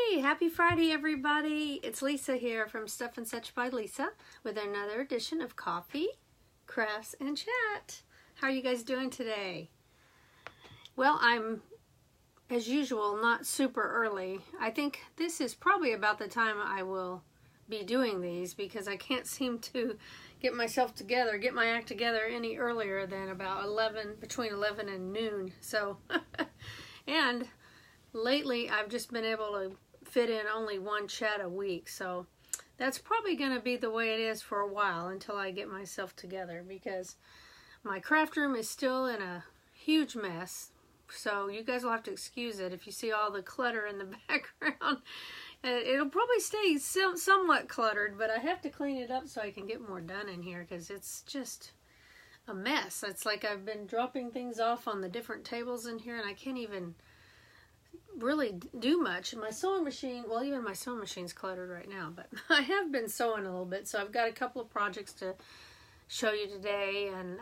Hey, happy Friday, everybody. It's Lisa here from Stuff and Such by Lisa with another edition of Coffee, Crafts, and Chat. How are you guys doing today? Well, I'm, as usual, not super early. I think this is probably about the time I will be doing these because I can't seem to get myself together, get my act together any earlier than about 11, between 11 and noon. So, and lately I've just been able to fit in only one chat a week, so that's probably going to be the way it is for a while until I get myself together, because my craft room is still in a huge mess. So you guys will have to excuse it if you see all the clutter in the background. It'll probably stay somewhat cluttered, but I have to clean it up so I can get more done in here, because it's just a mess. It's like I've been dropping things off on the different tables in here, and I can't even really do much. My sewing machine, well, even my sewing machine's cluttered right now, but I have been sewing a little bit, so I've got a couple of projects to show you today, and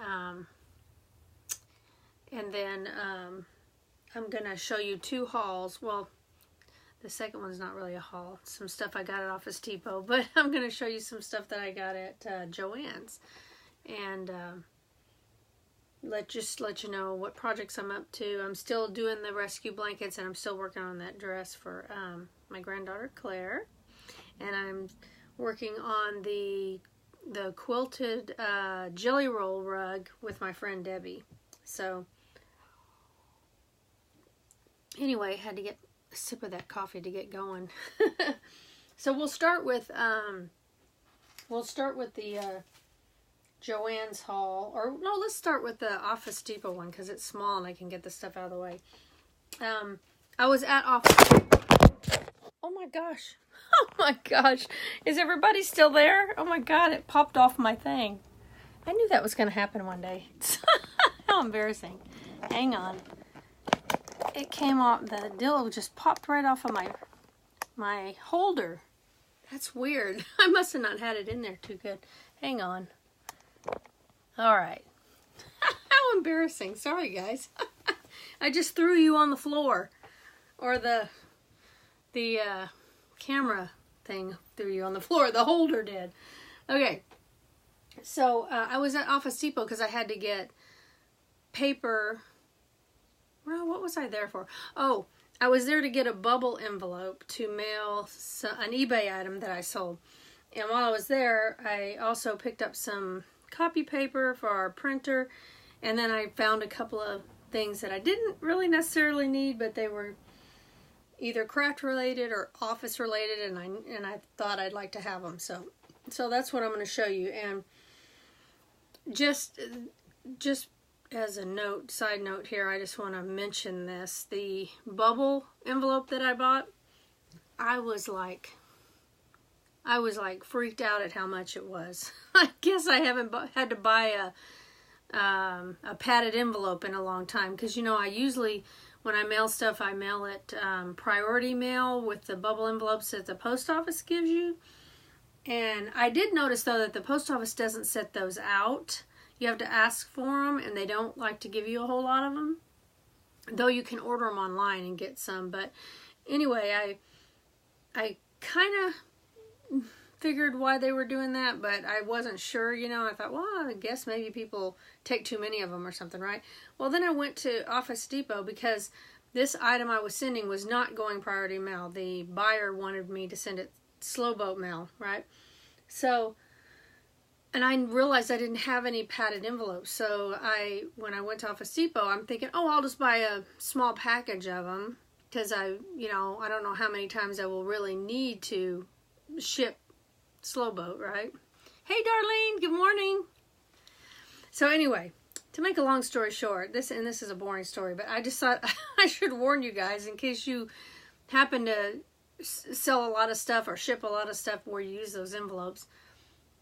then I'm gonna show you two hauls. Well, the second one's not really a haul. Some stuff I got at Office Depot, but I'm gonna show you some stuff that I got at Joann's, and let you know what projects I'm up to. I'm still doing the rescue blankets, and I'm still working on that dress for my granddaughter Claire, and I'm working on the quilted jelly roll rug with my friend Debbie. So anyway, I had to get a sip of that coffee to get going. So we'll start with the Joann's haul, or no, let's start with the Office Depot one because it's small and I can get the stuff out of the way. I was at Office. Oh my gosh! Oh my gosh! Is everybody still there? Oh my god! It popped off my thing. I knew that was going to happen one day. How embarrassing! Hang on. It came off. The dildo just popped right off of my holder. That's weird. I must have not had it in there too good. Hang on. All right. How embarrassing. Sorry, guys. I just threw you on the floor. Or the camera thing threw you on the floor. The holder did. Okay. So I was at Office Depot because I had to get paper. Well, what was I there for? Oh, I was there to get a bubble envelope to mail an eBay item that I sold. And while I was there, I also picked up some copy paper for our printer, and then I found a couple of things that I didn't really necessarily need, but they were either craft related or office related, and I thought I'd like to have them. So that's what I'm going to show you. And just as a note, side note here, I just want to mention this. The bubble envelope that I bought, I was like freaked out at how much it was. I guess I haven't had to buy a padded envelope in a long time, because, you know, I usually, when I mail stuff, I mail it priority mail with the bubble envelopes that the post office gives you. And I did notice, though, that the post office doesn't set those out. You have to ask for them, and they don't like to give you a whole lot of them, though you can order them online and get some. But anyway, I kind of figured why they were doing that, but I wasn't sure, you know. I thought, well, I guess maybe people take too many of them or something, right? Well, then I went to Office Depot because this item I was sending was not going priority mail. The buyer wanted me to send it slow boat mail, right? So, and I realized I didn't have any padded envelopes. So when I went to Office Depot, I'm thinking, oh, I'll just buy a small package of them, because I don't know how many times I will really need to ship slow boat, right? Hey, Darlene, good morning. So anyway, to make a long story short, this is a boring story, but I just thought I should warn you guys in case you happen to sell a lot of stuff or ship a lot of stuff where you use those envelopes.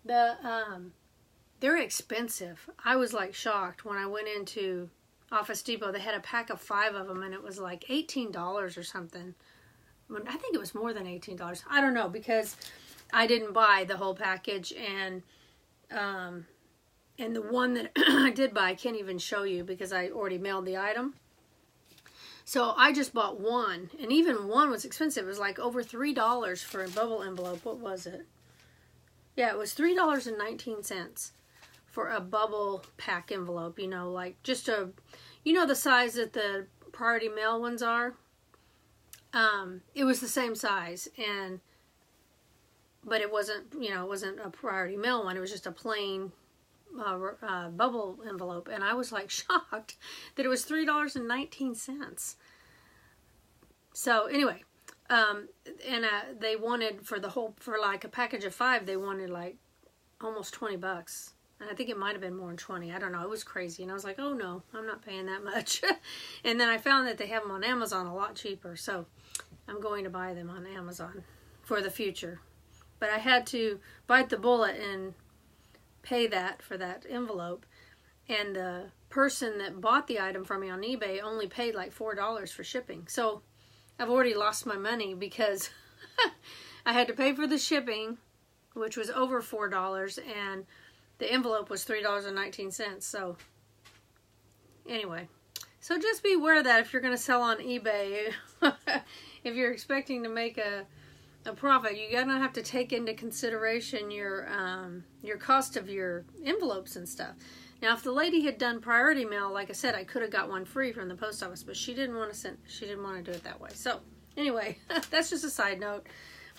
They're expensive. I was like shocked when I went into Office Depot. They had a pack of 5 of them, and it was like $18 or something. I think it was more than $18. I don't know, because I didn't buy the whole package, and the one that I did buy, I can't even show you because I already mailed the item. So I just bought one, and even one was expensive. It was like over $3 for a bubble envelope. What was it? Yeah, it was $3.19 for a bubble pack envelope. You know, like just a, you know, the size that the Priority Mail ones are. It was the same size, but it wasn't, you know, it wasn't a Priority Mail one. It was just a plain bubble envelope, and I was like shocked that it was $3.19. So anyway, they wanted for like a package of 5, they wanted like almost $20, and I think it might have been more than 20. I don't know. It was crazy, and I was like, oh no, I'm not paying that much. And then I found that they have them on Amazon a lot cheaper, so I'm going to buy them on Amazon for the future. But I had to bite the bullet and pay that for that envelope, and the person that bought the item from me on eBay only paid like $4 for shipping. So I've already lost my money because I had to pay for the shipping, which was over $4, and the envelope was $3.19. So anyway, so just be aware that if you're going to sell on eBay, if you're expecting to make a profit, you're gonna have to take into consideration your cost of your envelopes and stuff. Now, if the lady had done Priority Mail, like I said, I could have got one free from the post office, but she didn't want to do it that way. So anyway, that's just a side note.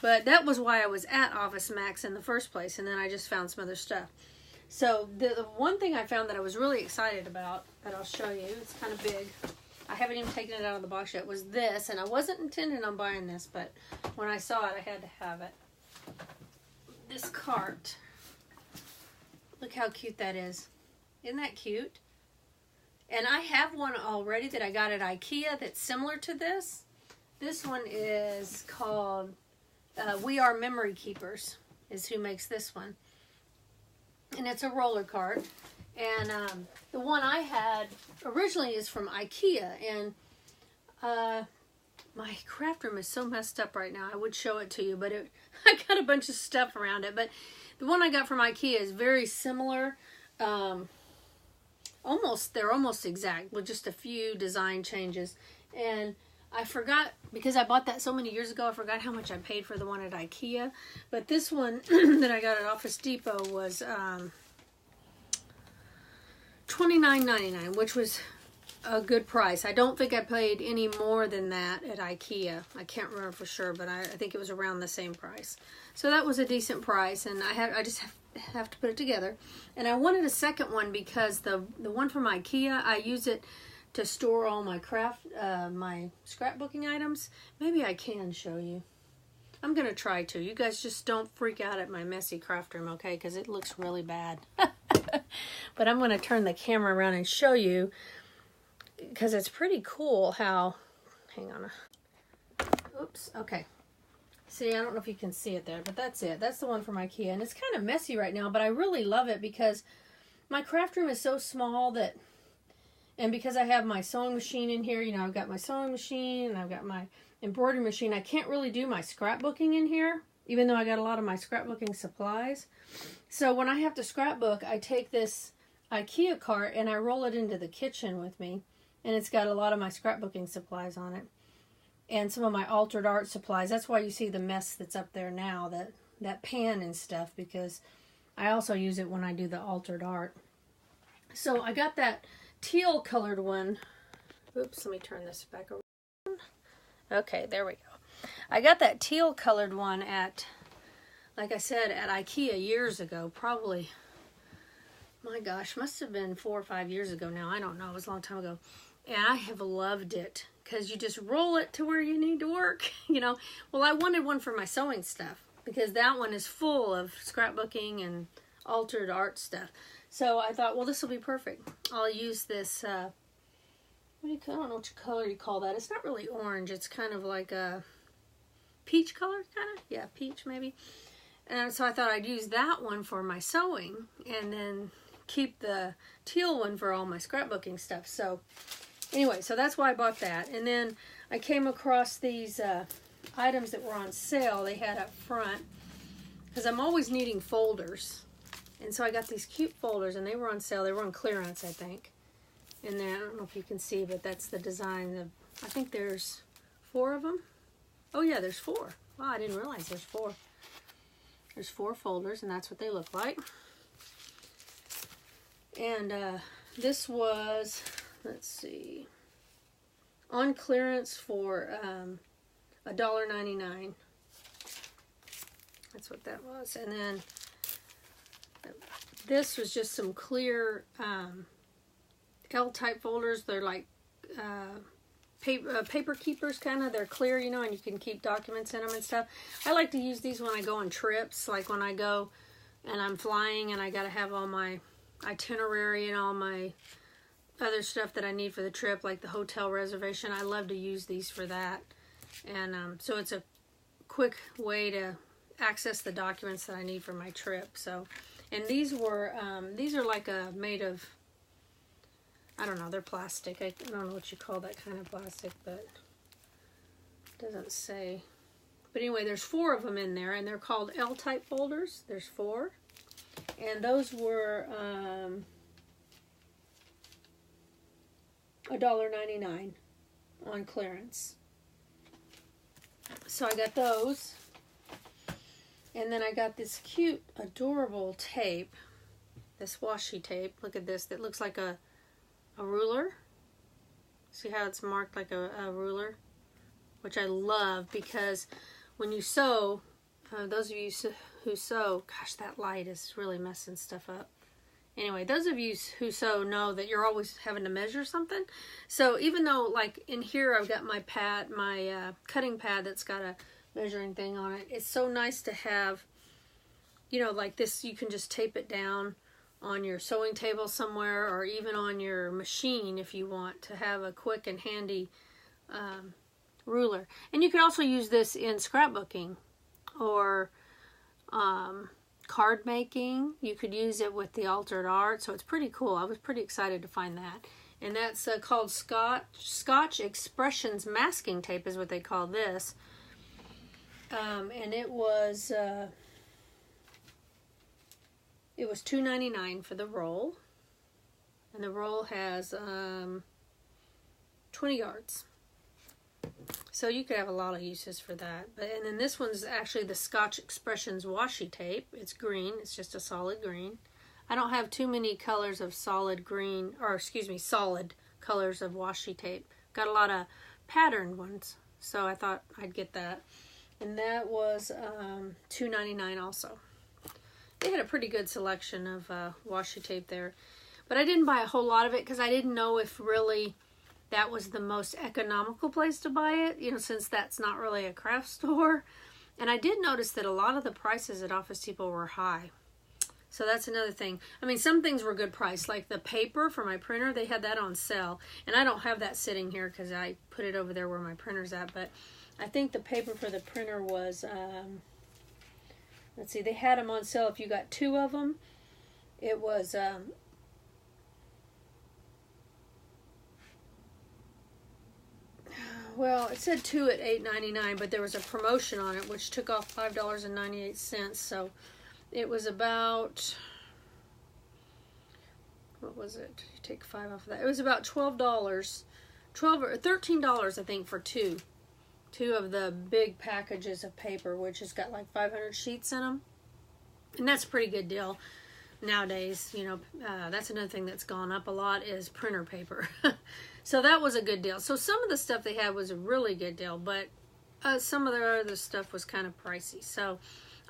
But that was why I was at Office Max in the first place, and then I just found some other stuff. So the one thing I found that I was really excited about, that I'll show you, it's kind of big. I haven't even taken it out of the box yet, was this, and I wasn't intending on buying this, but when I saw it, I had to have it. This cart. Look how cute that is. Isn't that cute? And I have one already that I got at IKEA that's similar to this. This one is called We Are Memory Keepers, is who makes this one. And it's a roller cart. And the one I had originally is from IKEA, and my craft room is so messed up right now. I would show it to you, but I got a bunch of stuff around it. But the one I got from IKEA is very similar. They're almost exact, with just a few design changes. And I forgot, because I bought that so many years ago, I forgot how much I paid for the one at IKEA. But this one that I got at Office Depot was $29.99, which was a good price. I don't think I paid any more than that at IKEA. I can't remember for sure, but I think it was around the same price. So that was a decent price, and I just have to put it together. And I wanted a second one because the one from IKEA, I use it to store all my my scrapbooking items. Maybe I can show you. I'm going to try to. You guys just don't freak out at my messy craft room, okay? Because it looks really bad. But I'm going to turn the camera around and show you, because it's pretty cool how, hang on. Oops, okay. See, I don't know if you can see it there, but that's it. That's the one from IKEA. And it's kind of messy right now, but I really love it because my craft room is so small that, and because I have my sewing machine in here, you know, I've got my sewing machine and I've got my embroidery machine. I can't really do my scrapbooking in here, even though I got a lot of my scrapbooking supplies. So when I have to scrapbook, I take this IKEA cart and I roll it into the kitchen with me. And it's got a lot of my scrapbooking supplies on it. And some of my altered art supplies. That's why you see the mess that's up there now, that pan and stuff, because I also use it when I do the altered art. So I got that teal colored one. Oops, let me turn this back around. Okay, there we go. I got that teal colored one at, like I said, at IKEA years ago. Probably, my gosh, must have been 4 or 5 years ago now. I don't know. It was a long time ago. And I have loved it because you just roll it to where you need to work, you know. Well, I wanted one for my sewing stuff because that one is full of scrapbooking and altered art stuff. So I thought, well, this will be perfect. I'll use this, what do you call, I don't know what color you call that. It's not really orange. It's kind of like a peach color, kind of. Yeah, peach maybe. And so I thought I'd use that one for my sewing and then keep the teal one for all my scrapbooking stuff. So anyway, so that's why I bought that. And then I came across these items that were on sale they had up front, because I'm always needing folders. And so I got these cute folders, and they were on sale. They were on clearance, I think. And then, I don't know if you can see, but that's the design of I think there's 4 of them. Oh yeah, there's 4. Wow, I didn't realize there's 4. There's 4 folders, and that's what they look like. And this was, let's see, on clearance for $1.99. That's what that was. And then this was just some clear L-type folders. They're like paper keepers, kind of. They're clear, you know, and you can keep documents in them and stuff. I like to use these when I go on trips, like when I go and I'm flying and I got to have all my itinerary and all my other stuff that I need for the trip, like the hotel reservation. I love to use these for that. And so it's a quick way to access the documents that I need for my trip. So, and these are like made of, I don't know, they're plastic. I don't know what you call that kind of plastic, but it doesn't say. But anyway, there's 4 of them in there, and they're called L-type folders. There's 4. And those were $1.99 on clearance. So I got those. And then I got this cute, adorable tape. This washi tape. Look at this. That looks like a ruler. See how it's marked like a ruler? Which I love, because when you sew, those of you who sew, gosh, that light is really messing stuff up. Anyway, those of you who sew know that you're always having to measure something. So even though, like in here, I've got my pad, my cutting pad that's got a measuring thing on it. It's so nice to have, you know, like this. You can just tape it down on your sewing table somewhere, or even on your machine if you want to have a quick and handy ruler. And you can also use this in scrapbooking or card making. You could use it with the altered art, so it's pretty cool. I was pretty excited to find that. And that's called Scotch Expressions Masking Tape is what they call this. And it was $2.99 for the roll. And the roll has 20 yards. So you could have a lot of uses for that. And then this one's actually the Scotch Expressions washi tape. It's green. It's just a solid green. I don't have too many colors of solid green, or excuse me, solid colors of washi tape. Got a lot of patterned ones, so I thought I'd get that. And that was $2.99 also. They had a pretty good selection of washi tape there. But I didn't buy a whole lot of it because I didn't know if really that was the most economical place to buy it, you know, since that's not really a craft store. And I did notice that a lot of the prices at Office Depot were high. So that's another thing. I mean, some things were good price, like the paper for my printer, they had that on sale. And I don't have that sitting here because I put it over there where my printer's at. But I think the paper for the printer was, let's see, they had them on sale if you got 2 of them. It was, well, it said 2 at $8.99, but there was a promotion on it, which took off $5.98. So it was about, what was it? You take 5 off of that. It was about $12, $12 or $13, I think, for 2 of the big packages of paper, which has got like 500 sheets in them. And that's a pretty good deal nowadays. You know, that's another thing that's gone up a lot is printer paper. So that was a good deal. So some of the stuff they had was a really good deal, but some of the other stuff was kind of pricey. So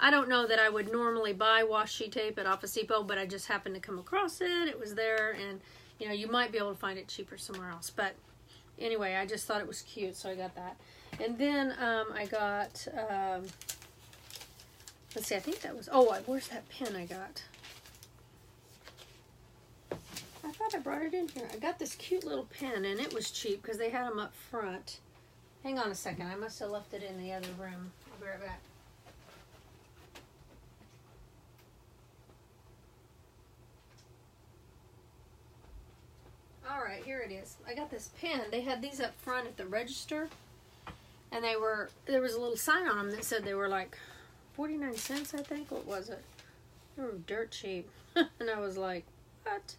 I don't know that I would normally buy washi tape at Office Depot, but I just happened to come across it. It was there, and you know, you might be able to find it cheaper somewhere else. But anyway, I just thought it was cute, so I got that. And then I got, let's see, I think that was, oh, where's that pen I got? I thought I brought it in here. I got this cute little pen, and it was cheap because they had them up front. Hang on a second. I must have left it in the other room. I'll be right back. All right, here it is. I got this pen. They had these up front at the register, and there was a little sign on them that said they were like 49 cents, I think. What was it? They were dirt cheap. And I was like, what?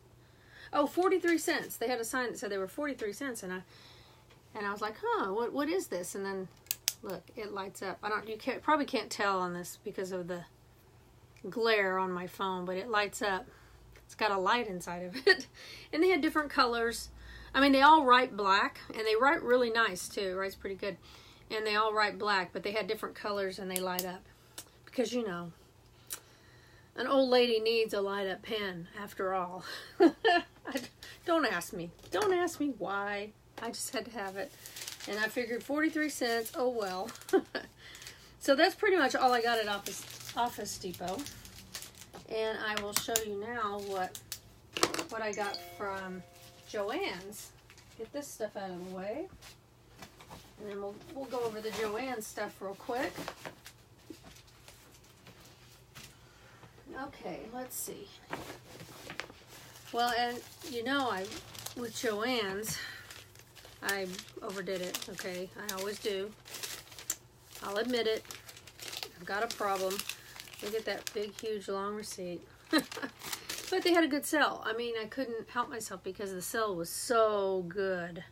Oh, 43 cents. They had a sign that said they were 43 cents, and And I was like, huh, what is this? And then look, it lights up. Probably can't tell on this because of the glare on my phone, but it lights up. It's got a light inside of it. And they had different colors. I mean, they all write black, and they write really nice too. It writes pretty good. And they all write black, but they had different colors and they light up. Because, you know, an old lady needs a light up pen after all. Don't ask me. Don't ask me why. I just had to have it. And I figured 43 cents, oh well. So that's pretty much all I got at Office Depot. And I will show you now what I got from Joann's. Get this stuff out of the way. And then we'll go over the Joann's stuff real quick. Okay, let's see. Well, and you know, with Joann's, I overdid it, okay? I always do. I'll admit it. I've got a problem. Look at that big, huge, long receipt. But they had a good sale. I mean, I couldn't help myself because the sale was so good.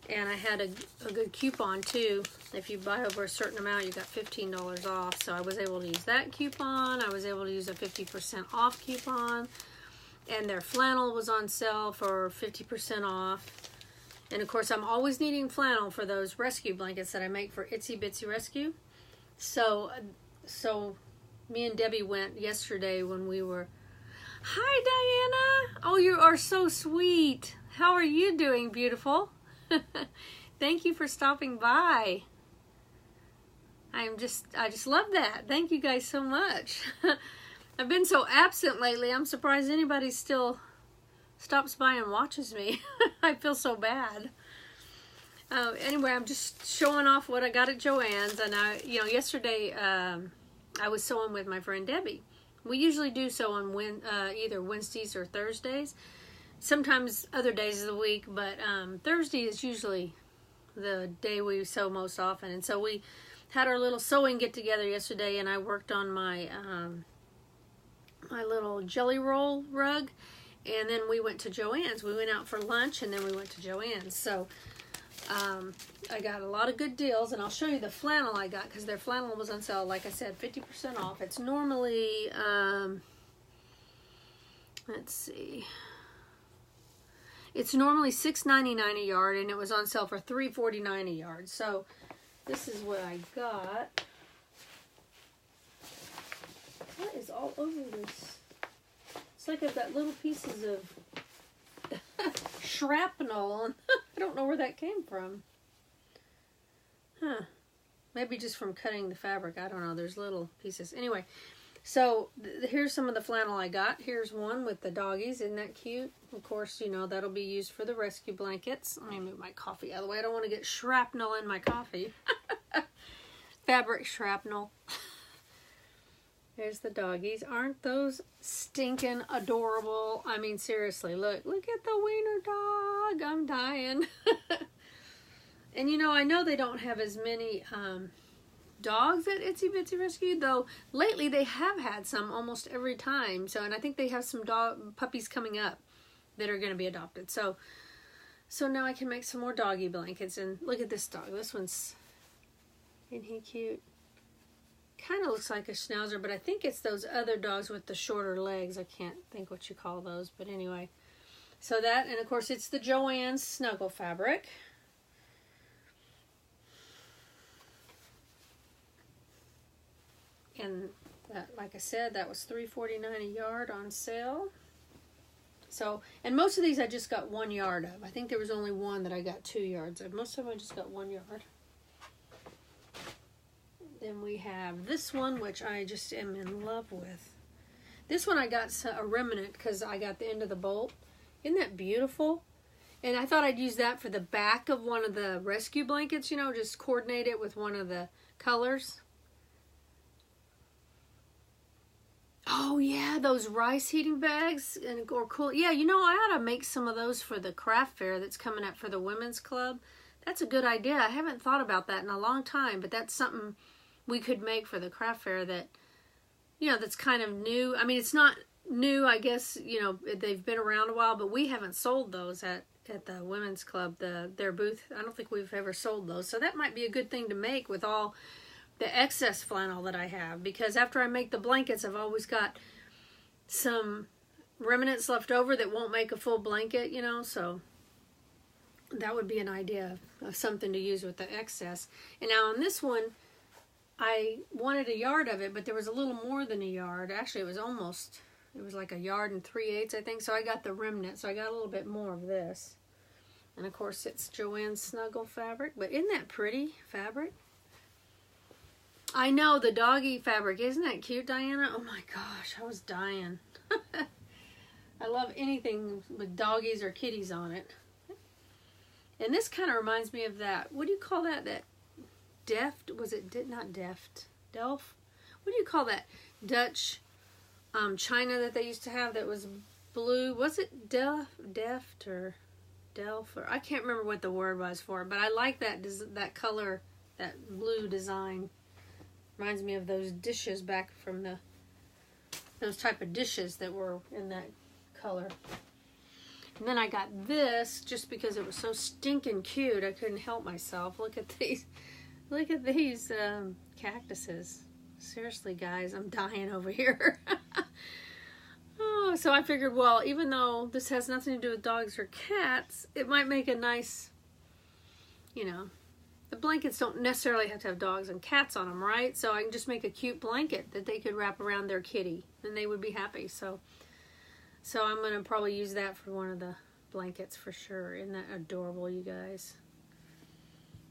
And I had a good coupon, too. If you buy over a certain amount, you got $15 off. So I was able to use that coupon. I was able to use a 50% off coupon. And their flannel was on sale for 50% off. And, of course, I'm always needing flannel for those rescue blankets that I make for Itsy Bitsy Rescue. So me and Debbie went yesterday when we were... Hi, Diana! Oh, you are so sweet. How are you doing, beautiful? Thank you for stopping by. I just love that. Thank you guys so much. I've been so absent lately. I'm surprised anybody still stops by and watches me. I feel so bad. Anyway, I'm just showing off what I got at Joann's. And yesterday I was sewing with my friend Debbie. We usually do sew on either Wednesdays or Thursdays. Sometimes other days of the week, but Thursday is usually the day we sew most often. And so we had our little sewing get together yesterday, and I worked on my my little jelly roll rug. And then we went to Joann's. We went out for lunch, and then we went to Joann's. So I got a lot of good deals, and I'll show you the flannel I got because their flannel was on sale. Like I said, 50% off. It's normally, let's see, it's normally $6.99 a yard, and it was on sale for $3.49 a yard. So this is what I got. What is all over this? It's like I've got little pieces of shrapnel. I don't know where that came from. Huh. Maybe just from cutting the fabric. I don't know. There's little pieces. Anyway, so here's some of the flannel I got. Here's one with the doggies. Isn't that cute? Of course, you know, that'll be used for the rescue blankets. Let me move my coffee out of the way. I don't want to get shrapnel in my coffee. Fabric shrapnel. There's the doggies. Aren't those stinking adorable? I mean, seriously, look at the wiener dog. I'm dying. And you know, I know they don't have as many dogs at Itsy Bitsy Rescue, though lately they have had some almost every time. So, and I think they have some puppies coming up that are going to be adopted. So now I can make some more doggy blankets. And look at this dog. This one's, isn't he cute? Kind of looks like a schnauzer, but I think it's those other dogs with the shorter legs. I can't think what you call those, but anyway. So that, and of course it's the Joann's Snuggle fabric. And that, like I said, that was $3.49 a yard on sale. So, and most of these I just got 1 yard of. I think there was only one that I got 2 yards of. Most of them I just got 1 yard. Then we have this one, which I just am in love with. This one I got a remnant because I got the end of the bolt. Isn't that beautiful? And I thought I'd use that for the back of one of the rescue blankets, you know, just coordinate it with one of the colors. Oh yeah, those rice heating bags or cool. Yeah, you know, I ought to make some of those for the craft fair that's coming up for the women's club. That's a good idea. I haven't thought about that in a long time, but that's something we could make for the craft fair that, you know, that's kind of new. I mean, it's not new, I guess, you know, they've been around a while, but we haven't sold those at at the women's club, their booth. I don't think we've ever sold those, so that might be a good thing to make with all the excess flannel that I have, because after I make the blankets, I've always got some remnants left over that won't make a full blanket, you know, so that would be an idea of something to use with the excess. And now on this one, I wanted a yard of it, but there was a little more than a yard. Actually, it was like a yard and 3/8, I think, so I got the remnant, so I got a little bit more of this. And of course, it's Joann's Snuggle fabric, but isn't that pretty fabric? I know, the doggy fabric. Isn't that cute, Diana? Oh my gosh, I was dying. I love anything with doggies or kitties on it. And this kind of reminds me of that. What do you call that? That deft? Was it not deft? Delft? What do you call that Dutch china that they used to have that was blue? Was it deft or Delft? Or I can't remember what the word was for it, but I like that color, that blue design. Reminds me of those dishes back from those type of dishes that were in that color. And then I got this just because it was so stinking cute. I couldn't help myself. Look at these. Look at these cactuses. Seriously, guys, I'm dying over here. Oh, so I figured, well, even though this has nothing to do with dogs or cats, it might make a nice, you know, the blankets don't necessarily have to have dogs and cats on them, right? So I can just make a cute blanket that they could wrap around their kitty, and they would be happy. So I'm going to probably use that for one of the blankets for sure. Isn't that adorable, you guys?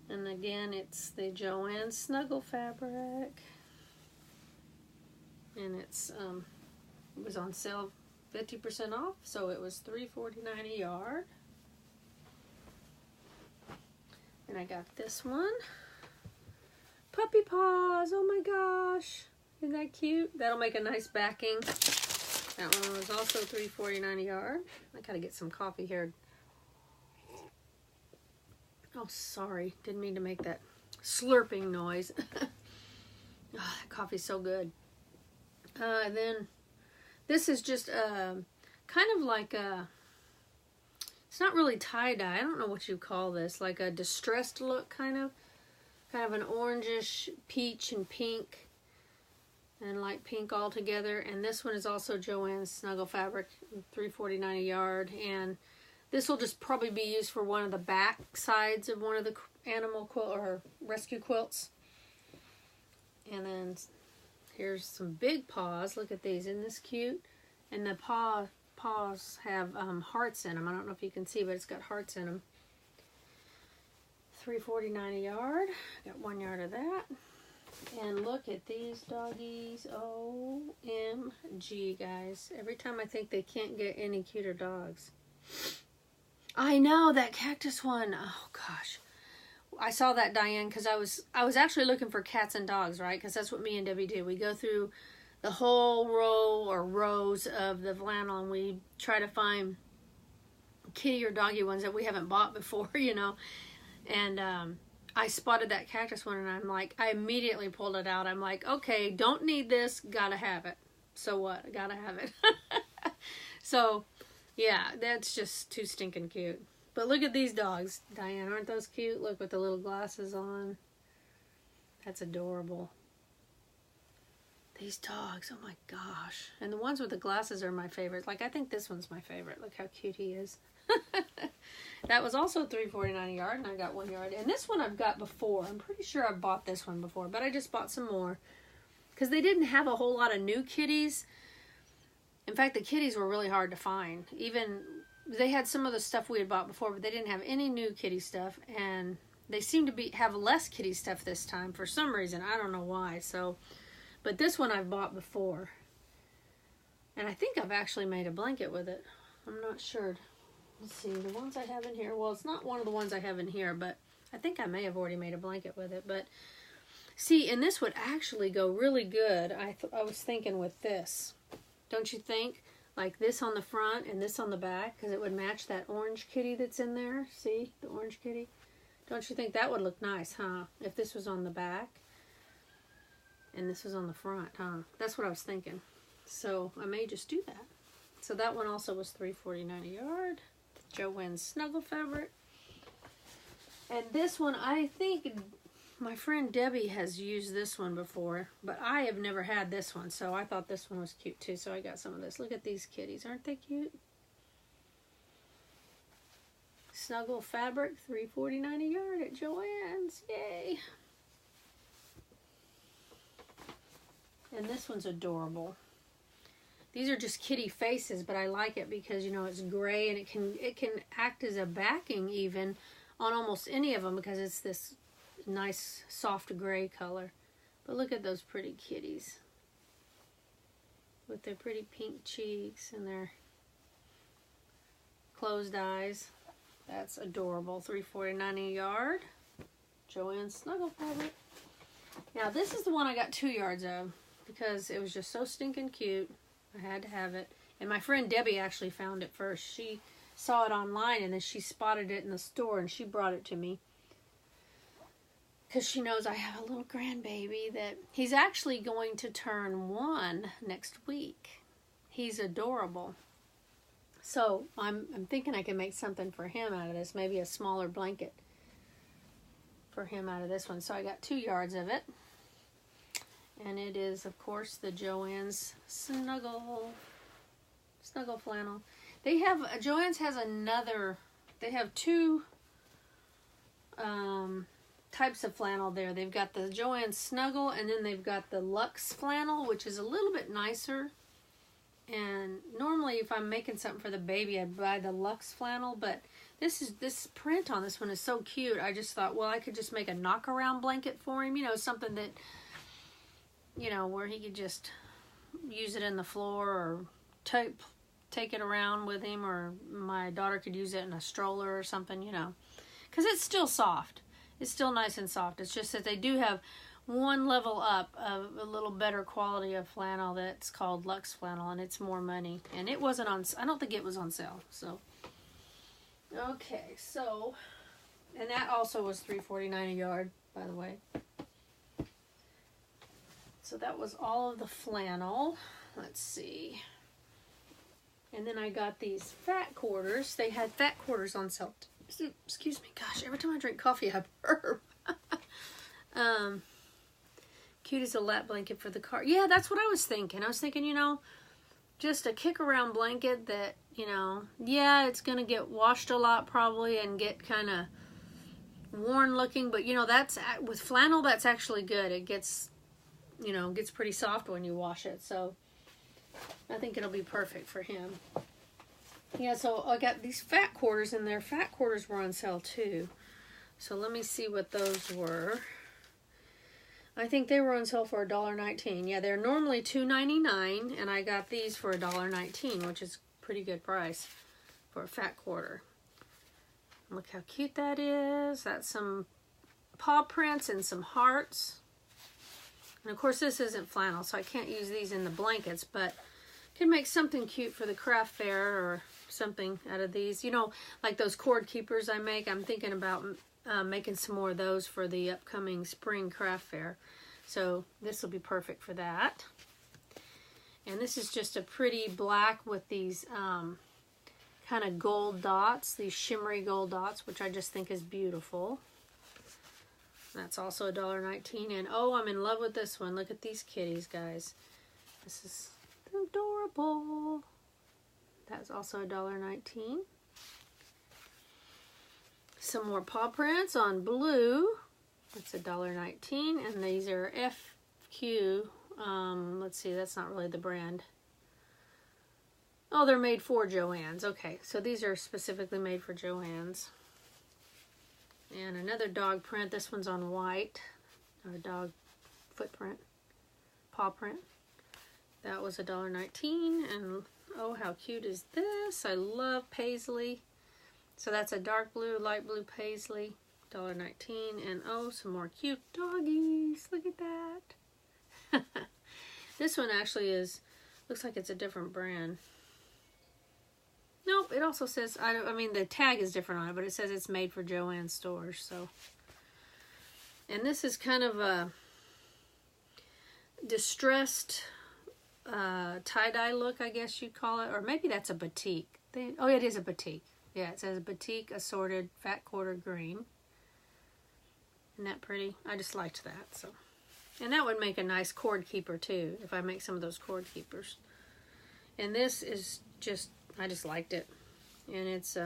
And again, it's the Joann Snuggle fabric. And it was on sale 50% off, so it was $3.49 a yard. And I got this one. Puppy paws, oh my gosh. Isn't that cute? That'll make a nice backing. That one was also $3.49 a yard. I gotta get some coffee here. Oh, sorry. Didn't mean to make that slurping noise. Oh, that coffee's so good. And then this is just kind of like a, it's not really tie-dye. I don't know what you call this. Like a distressed look, kind of an orangish peach and pink. And light pink all together. And this one is also Joann's Snuggle fabric, $3.49 a yard. And this will just probably be used for one of the back sides of one of the animal quilt or rescue quilts. And then here's some big paws. Look at these. Isn't this cute? And the paws have hearts in them. I don't know if you can see, but it's got hearts in them. $3.49 a yard. Got 1 yard of that. And look at these doggies. OMG, guys. Every time I think they can't get any cuter dogs. I know, that cactus one. Oh, gosh. I saw that, Diane, because I was actually looking for cats and dogs, right? Because that's what me and Debbie do. We go through the whole row or rows of the flannel, and we try to find kitty or doggy ones that we haven't bought before, you know. And I spotted that cactus one, and I'm like, I immediately pulled it out. I'm like, okay, don't need this, gotta have it. So what? Gotta have it. So, yeah, that's just too stinking cute. But look at these dogs, Diane. Aren't those cute? Look with the little glasses on. That's adorable. These dogs, oh my gosh. And the ones with the glasses are my favorite. Like, I think this one's my favorite. Look how cute he is. That was also $3.49 a yard, and I got 1 yard. And this one I've got before. I'm pretty sure I've bought this one before, but I just bought some more. Because they didn't have a whole lot of new kitties. In fact, the kitties were really hard to find. Even, they had some of the stuff we had bought before, but they didn't have any new kitty stuff. And they seem to have less kitty stuff this time for some reason. I don't know why. So, but this one I've bought before. And I think I've actually made a blanket with it. I'm not sure. Let's see, the ones I have in here. Well, it's not one of the ones I have in here, but I think I may have already made a blanket with it. But see, and this would actually go really good. I was thinking with this. Don't you think? Like this on the front and this on the back, because it would match that orange kitty that's in there. See, the orange kitty? Don't you think that would look nice, huh? If this was on the back and this was on the front, huh? That's what I was thinking. So I may just do that. So that one also was $3.49 a yard. Joann's Snuggle fabric. And this one, I think my friend Debbie has used this one before, but I have never had this one, so I thought this one was cute too, so I got some of this. Look at these kitties. Aren't they cute? Snuggle fabric, $3.49 a yard at Joann's. Yay! And this one's adorable. These are just kitty faces, but I like it because, you know, it's gray and it can act as a backing even on almost any of them because it's this nice soft gray color. But look at those pretty kitties with their pretty pink cheeks and their closed eyes. That's adorable. $3.49 a yard. Joann's Snuggle fabric. Now this is the one I got 2 yards of because it was just so stinking cute. I had to have it. And my friend Debbie actually found it first. She saw it online and then she spotted it in the store and she brought it to me. Because she knows I have a little grandbaby that he's actually going to turn 1 next week. He's adorable. So I'm thinking I can make something for him out of this. Maybe a smaller blanket for him out of this one. So I got 2 yards of it. And it is, of course, the Joann's Snuggle flannel. They have, Joann's has another, they have 2 types of flannel there. They've got the Joann's Snuggle and then they've got the Luxe flannel, which is a little bit nicer. And normally if I'm making something for the baby, I'd buy the Luxe flannel, but this print on this one is so cute. I just thought, well, I could just make a knockaround blanket for him, you know, something that, you know, where he could just use it in the floor or take it around with him, or my daughter could use it in a stroller or something, you know, because it's still soft. It's still nice and soft. It's just that they do have one level up of a little better quality of flannel that's called Luxe flannel, and it's more money. And it wasn't on, I don't think it was on sale. So, okay, so, and that also was $3.49 a yard, by the way. So that was all of the flannel. Let's see. And then I got these fat quarters. They had fat quarters on sale. Excuse me, gosh, every time I drink coffee I burp. Cute as a lap blanket for the car. Yeah, that's what I was thinking. I was thinking, you know, just a kick around blanket that, you know, yeah, it's going to get washed a lot probably and get kind of worn looking, but you know, that's, with flannel, that's actually good. It gets, you know, gets pretty soft when you wash it, so I think it'll be perfect for him. Yeah, so I got these fat quarters in there. Fat quarters were on sale too. So let me see what those were. I think they were on sale for $1.19. Yeah, they're normally $2.99, and I got these for $1.19, which is a pretty good price for a fat quarter. Look how cute that is. That's some paw prints and some hearts. And of course this isn't flannel, so I can't use these in the blankets, but can make something cute for the craft fair or something out of these. You know, like those cord keepers I make, I'm thinking about making some more of those for the upcoming spring craft fair. So this will be perfect for that. And this is just a pretty black with these kind of gold dots, these shimmery gold dots, which I just think is beautiful. That's also $1.19. And oh, I'm in love with this one. Look at these kitties, guys. This is adorable. That's also $1.19. Some more paw prints on blue. That's $1.19. And these are FQ. Let's see, that's not really the brand. Oh, they're made for Joann's. Okay, so these are specifically made for Joann's. And another dog print. This one's on white. A dog footprint. Paw print. That was $1.19. And oh, how cute is this? I love paisley. So that's a dark blue, light blue paisley. $1.19. And oh, some more cute doggies. Look at that. This one actually is, looks like it's a different brand. Nope, it also says, I mean, the tag is different on it, but it says it's made for Joann's stores, so. And this is kind of a distressed tie-dye look, I guess you'd call it, or maybe that's a batik. Oh, it is a batik. Yeah, it says Batik Assorted Fat Quarter Green. Isn't that pretty? I just liked that. So, and that would make a nice cord keeper too, if I make some of those cord keepers. And this is just, I just liked it. And it's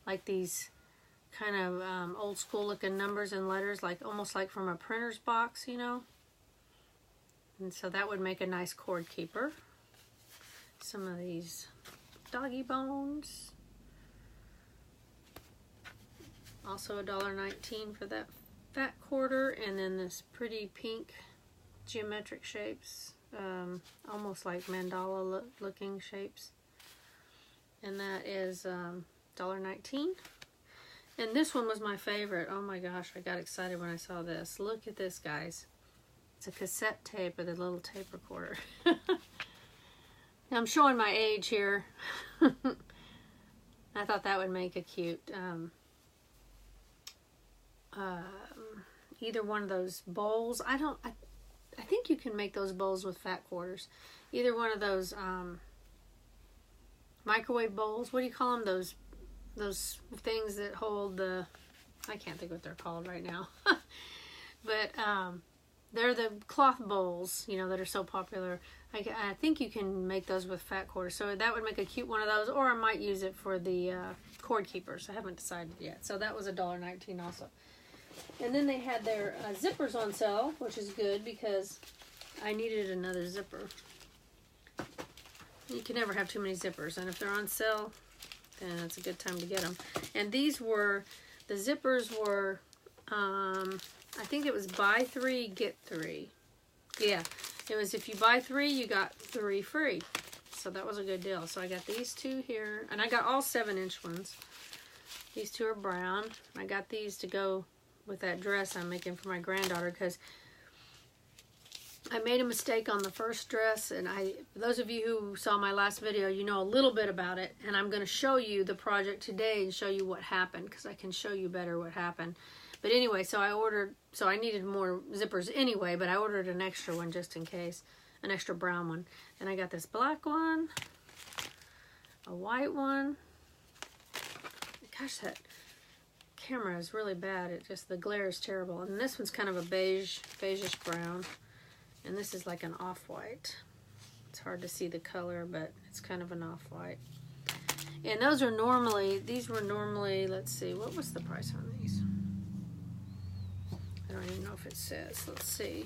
like these kind of old school looking numbers and letters, like almost like from a printer's box, you know. And so that would make a nice cord keeper. Some of these doggy bones. Also $1.19 for that fat quarter. And then this pretty pink geometric shapes. Almost like mandala looking shapes. And that is $1.19. And this one was my favorite. Oh my gosh, I got excited when I saw this. Look at this, guys. It's a cassette tape with a little tape recorder. I'm showing my age here. I thought that would make a cute either one of those bowls. I think you can make those bowls with fat quarters. Either one of those microwave bowls. What do you call them? Those things that hold the, I can't think what they're called right now. But they're the cloth bowls, you know, that are so popular. I think you can make those with fat quarters. So that would make a cute one of those. Or I might use it for the cord keepers. I haven't decided yet. So that was $1.19 also. And then they had their zippers on sale, which is good because I needed another zipper. You can never have too many zippers. And if they're on sale, then it's a good time to get them. And these were, the zippers were, I think it was buy 3, get 3. Yeah, it was if you buy 3, you got 3 free. So that was a good deal. So I got these two here. And I got all 7-inch ones. These two are brown. I got these to go with that dress I'm making for my granddaughter because I made a mistake on the first dress, and those of you who saw my last video, you know a little bit about it, and I'm going to show you the project today and show you what happened because I can show you better what happened. But anyway, so I needed more zippers anyway, but I ordered an extra one just in case, an extra brown one. And I got this black one, a white one. Gosh, that camera is really bad. The glare is terrible. And this one's kind of a beigeish brown. And this is like an off-white. It's hard to see the color, but it's kind of an off-white. And these were normally, let's see, what was the price on these? I don't even know if it says. Let's see.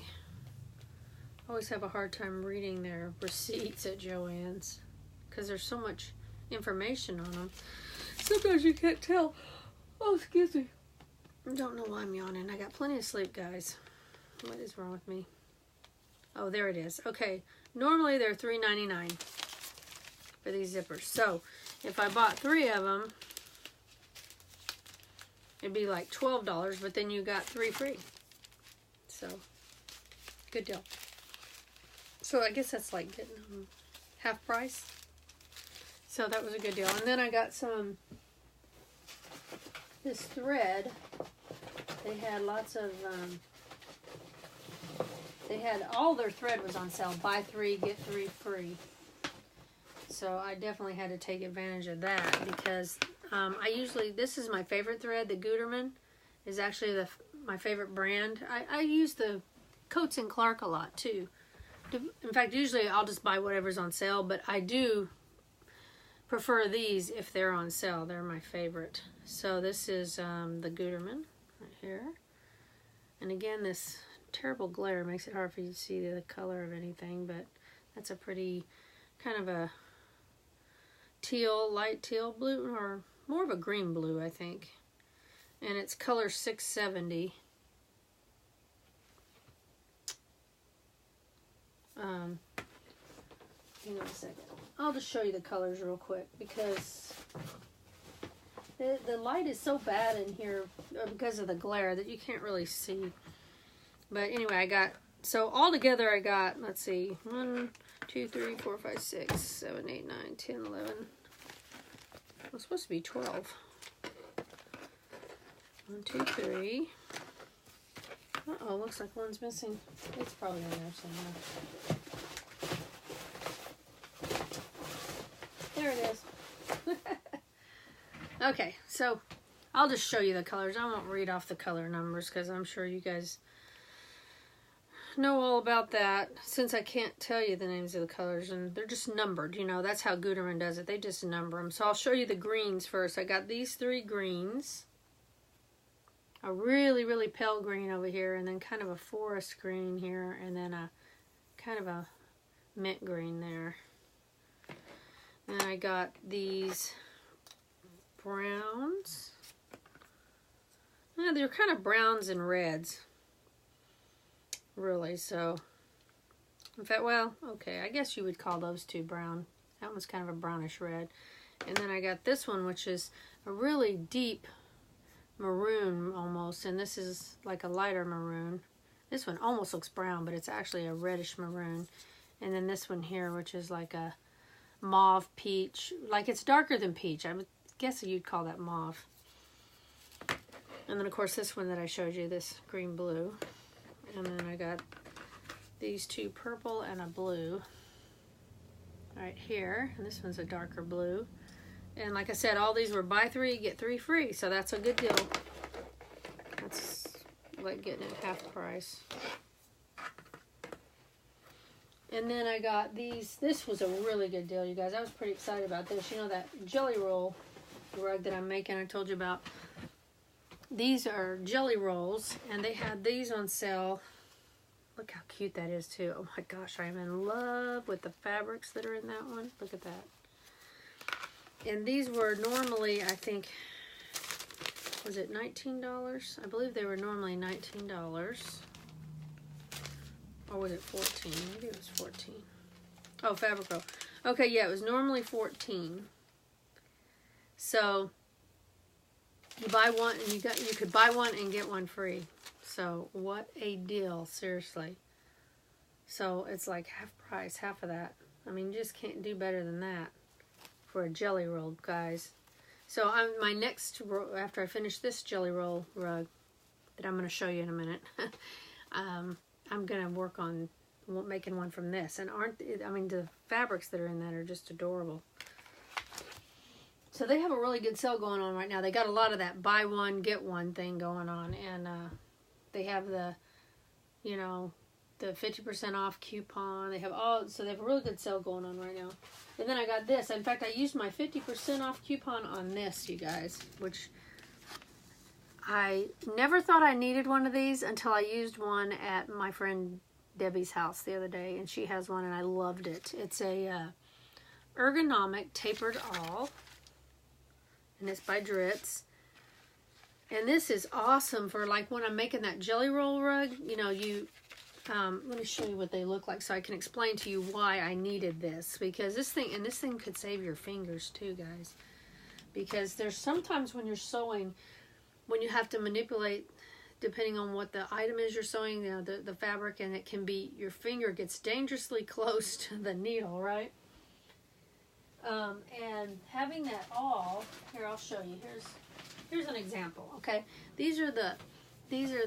I always have a hard time reading their receipts at Joann's because there's so much information on them. Sometimes you can't tell. Oh, excuse me. I don't know why I'm yawning. I got plenty of sleep, guys. What is wrong with me? Oh, there it is. Okay, normally they're $3.99 for these zippers. So, if I bought 3 of them, it'd be like $12, but then you got 3 free. So, good deal. So, I guess that's like getting them half price. So, that was a good deal. And then I got this thread. They had lots of, all their thread was on sale. Buy 3, get 3 free. So I definitely had to take advantage of that because this is my favorite thread. The Gutermann is actually my favorite brand. I use the Coats and Clark a lot too. In fact, usually I'll just buy whatever's on sale, but I do prefer these if they're on sale. They're my favorite. So this is the Gutermann right here. And again, this terrible glare makes it hard for you to see the color of anything, but that's a pretty kind of a teal, light teal blue, or more of a green blue, I think. And it's color 670. Hang on a second. I'll just show you the colors real quick because the light is so bad in here because of the glare that you can't really see. But anyway, so altogether I got, let's see, 1, 2, 3, 4, 5, 6, 7, 8, 9, 10, 11. It's supposed to be 12. 1, 2, 3. Uh-oh, looks like one's missing. It's probably in there somewhere. There it is. Okay, so I'll just show you the colors. I won't read off the color numbers because I'm sure you guys know all about that, since I can't tell you the names of the colors, and they're just numbered. You know, that's how Gutermann does it. They just number them. So I'll show you the greens first. I got these 3 greens. A really, really pale green over here, and then kind of a forest green here, and then a kind of a mint green there. And I got these browns. Yeah, they're kind of browns and reds, really. So, in fact, well, okay, I guess you would call those 2 brown. That one's kind of a brownish red. And then I got this one, which is a really deep maroon almost, and this is like a lighter maroon. This one almost looks brown, but it's actually a reddish maroon. And then this one here, which is like a mauve peach, like it's darker than peach. I would guess you'd call that mauve. And then of course this one that I showed you, this green blue. And then I got these 2 purple and a blue right here, and this one's a darker blue. And like I said, all these were buy 3, get 3 free, so that's a good deal. That's like getting it half price. And then I got these. This was a really good deal, you guys. I was pretty excited about this. You know that jelly roll rug that I'm making I told you about? These are jelly rolls, and they had these on sale. Look how cute that is, too. Oh my gosh, I am in love with the fabrics that are in that one. Look at that. And these were normally, I think, was it $19? I believe they were normally $19. Or was it 14? Maybe it was 14. Oh, Fabrico. Okay, yeah, it was normally 14. So you buy one and you could buy one and get one free. So what a deal, seriously. So it's like half price, half of that. I mean, you just can't do better than that for a jelly roll, guys. So my next, after I finish this jelly roll rug that I'm going to show you in a minute, I'm going to work on making one from this. And I mean, the fabrics that are in that are just adorable. So they have a really good sale going on right now. They got a lot of that buy one, get one thing going on. And they have the, you know, the 50% off coupon. They have so they have a really good sale going on right now. And then I got this. In fact, I used my 50% off coupon on this, you guys, which I never thought I needed one of these until I used one at my friend Debbie's house the other day, and she has one, and I loved it. It's a ergonomic tapered awl, and it's by Dritz. And this is awesome for like when I'm making that jelly roll rug. You know, let me show you what they look like so I can explain to you why I needed this. Because this thing could save your fingers too, guys. Because there's sometimes when you're sewing, when you have to manipulate, depending on what the item is you're sewing, you know, the fabric, and it can be, your finger gets dangerously close to the needle, right? And having that awl, here, I'll show you. Here's an example, okay? These are the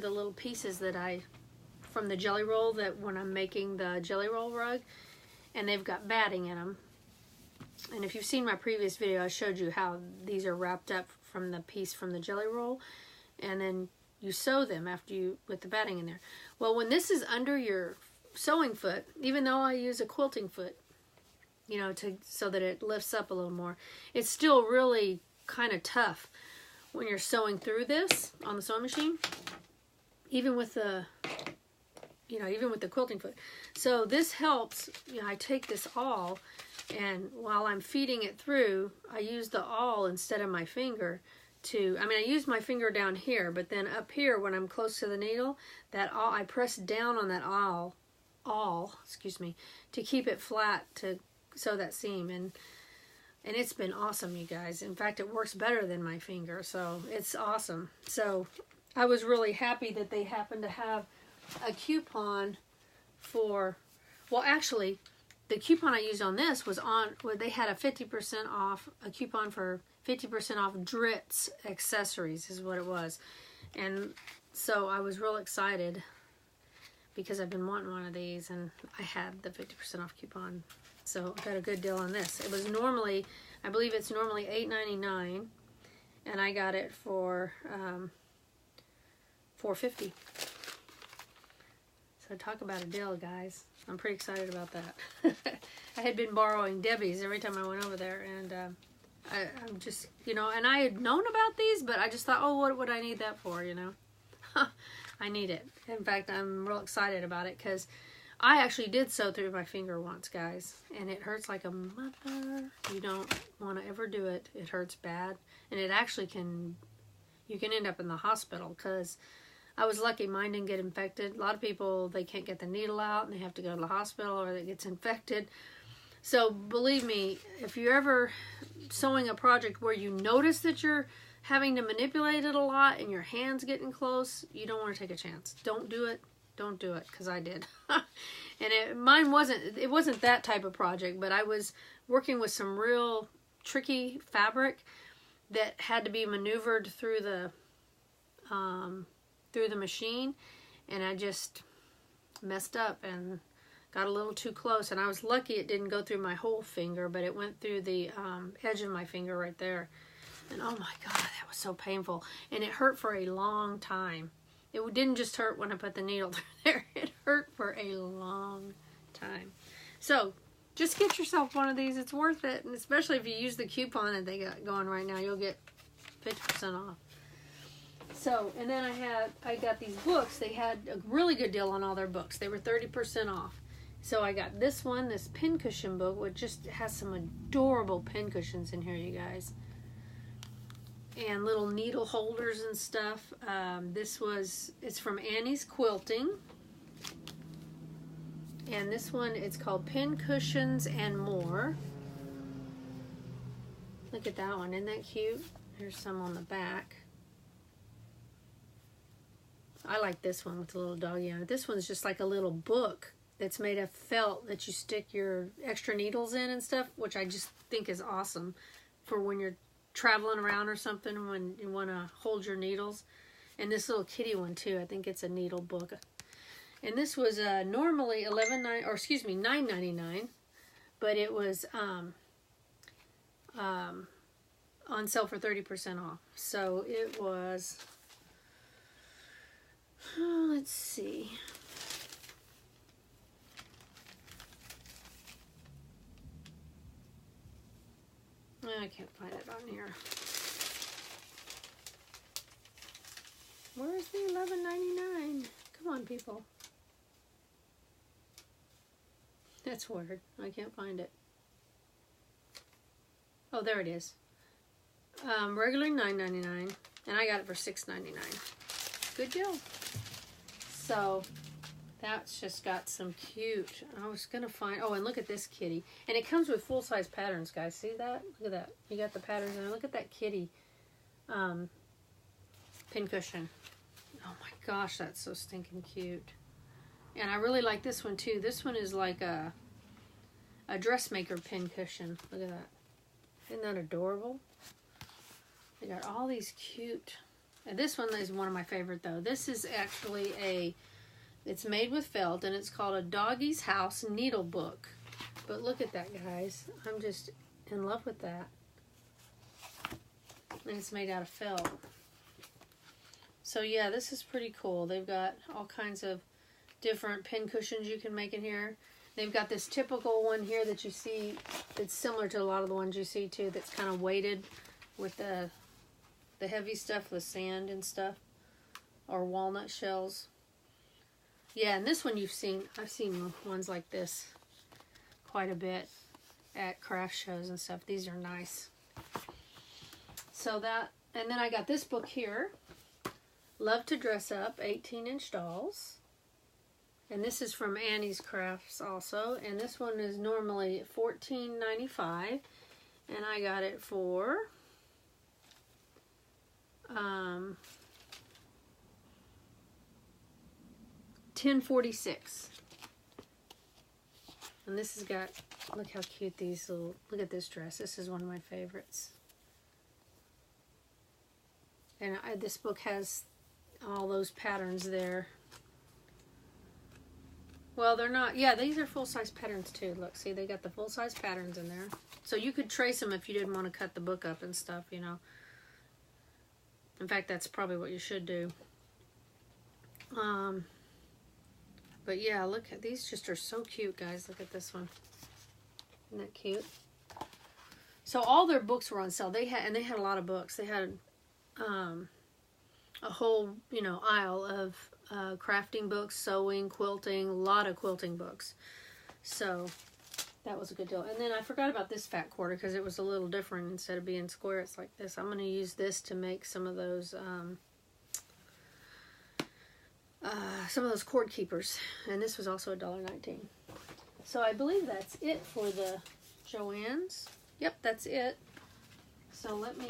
little pieces that from the jelly roll, that when I'm making the jelly roll rug, and they've got batting in them. And if you've seen my previous video, I showed you how these are wrapped up from the piece from the jelly roll, and then you sew them with the batting in there. Well, when this is under your sewing foot, even though I use a quilting foot, you know, so that it lifts up a little more, it's still really kind of tough when you're sewing through this on the sewing machine, even with the quilting foot. So this helps. You know, I take this awl, and while I'm feeding it through, I use the awl instead of my finger I use my finger down here, but then up here when I'm close to the needle, that awl, I press down on that awl, excuse me, to keep it flat to sew that seam. And it's been awesome, you guys. In fact, it works better than my finger, so it's awesome. So I was really happy that they happened to have a coupon for, well, actually, the coupon I used on this was they had a 50% off, a coupon for 50% off Dritz accessories is what it was. And so I was real excited because I've been wanting one of these, and I had the 50% off coupon. So I got a good deal on this. It was normally, I believe it's normally $8.99, and I got it for $4.50. So talk about a deal, guys. I'm pretty excited about that. I had been borrowing Debbie's every time I went over there, and I'm just, you know, and I had known about these, but I just thought, oh, what would I need that for, you know? I need it. In fact, I'm real excited about it because I actually did sew through my finger once, guys, and it hurts like a mother. You don't want to ever do it. It hurts bad, and it actually you can end up in the hospital because I was lucky mine didn't get infected. A lot of people, they can't get the needle out and they have to go to the hospital or it gets infected. So believe me, if you're ever sewing a project where you notice that you're having to manipulate it a lot and your hand's getting close, you don't want to take a chance. Don't do it. Don't do it, because I did. And mine wasn't that type of project, but I was working with some real tricky fabric that had to be maneuvered through the machine, and I just messed up and got a little too close, and I was lucky it didn't go through my whole finger, but it went through the edge of my finger right there. And oh my God, that was so painful, and it hurt for a long time. It didn't just hurt when I put the needle through there. It hurt for a long time. So just get yourself one of these. It's worth it. And especially if you use the coupon that they got going right now, you'll get 50% off. So, and then I got these books. They had a really good deal on all their books. They were 30% off. So I got this one, this pincushion book, which just has some adorable pincushions in here, you guys. And little needle holders and stuff. It's from Annie's Quilting. And this one, it's called Pincushions and More. Look at that one, isn't that cute? There's some on the back. I like this one with the little doggy on it. This one's just like a little book that's made of felt that you stick your extra needles in and stuff, which I just think is awesome for when you're traveling around or something, when you want to hold your needles. And this little kitty one too, I think it's a needle book. And this was normally $9.99, but it was on sale for 30% off. So it was, let's see, I can't find it on here. Where's the $11.99? Come on, people. That's weird. I can't find it. Oh, there it is. Regularly $9.99, and I got it for $6.99. Good deal. So that's just got some cute. I was gonna find. Oh, and look at this kitty. And it comes with full-size patterns, guys. See that? Look at that. You got the patterns in there. Look at that kitty pincushion. Oh my gosh, that's so stinking cute. And I really like this one too. This one is like a dressmaker pincushion. Look at that. Isn't that adorable? They got all these cute. And this one is one of my favorite though. This is actually it's made with felt, and it's called a Doggy's House Needle Book. But look at that, guys. I'm just in love with that. And it's made out of felt. So yeah, this is pretty cool. They've got all kinds of different pin cushions you can make in here. They've got this typical one here that you see. It's similar to a lot of the ones you see too, that's kind of weighted with the heavy stuff with sand and stuff, or walnut shells. Yeah, and this one I've seen ones like this quite a bit at craft shows and stuff. These are nice. So that, and then I got this book here, Love to Dress Up, 18-inch dolls. And this is from Annie's Crafts also. And this one is normally $14.95. And I got it for $10.46. And this has got, look how cute these little, look at this dress. This is one of my favorites. And this book has all those patterns there. Well, they're not, yeah, these are full-size patterns too. Look, see, they got the full-size patterns in there. So you could trace them if you didn't want to cut the book up and stuff, you know. In fact, that's probably what you should do. But yeah, look at these, just are so cute, guys. Look at this one. Isn't that cute? So all their books were on sale. They had a lot of books. They had a whole, you know, aisle of crafting books, sewing, quilting, a lot of quilting books. So that was a good deal. And then I forgot about this fat quarter because it was a little different. Instead of being square, it's like this. I'm going to use this to make some of those cord keepers. And this was also $1.19. So I believe that's it for the Joann's. Yep, that's it. So let me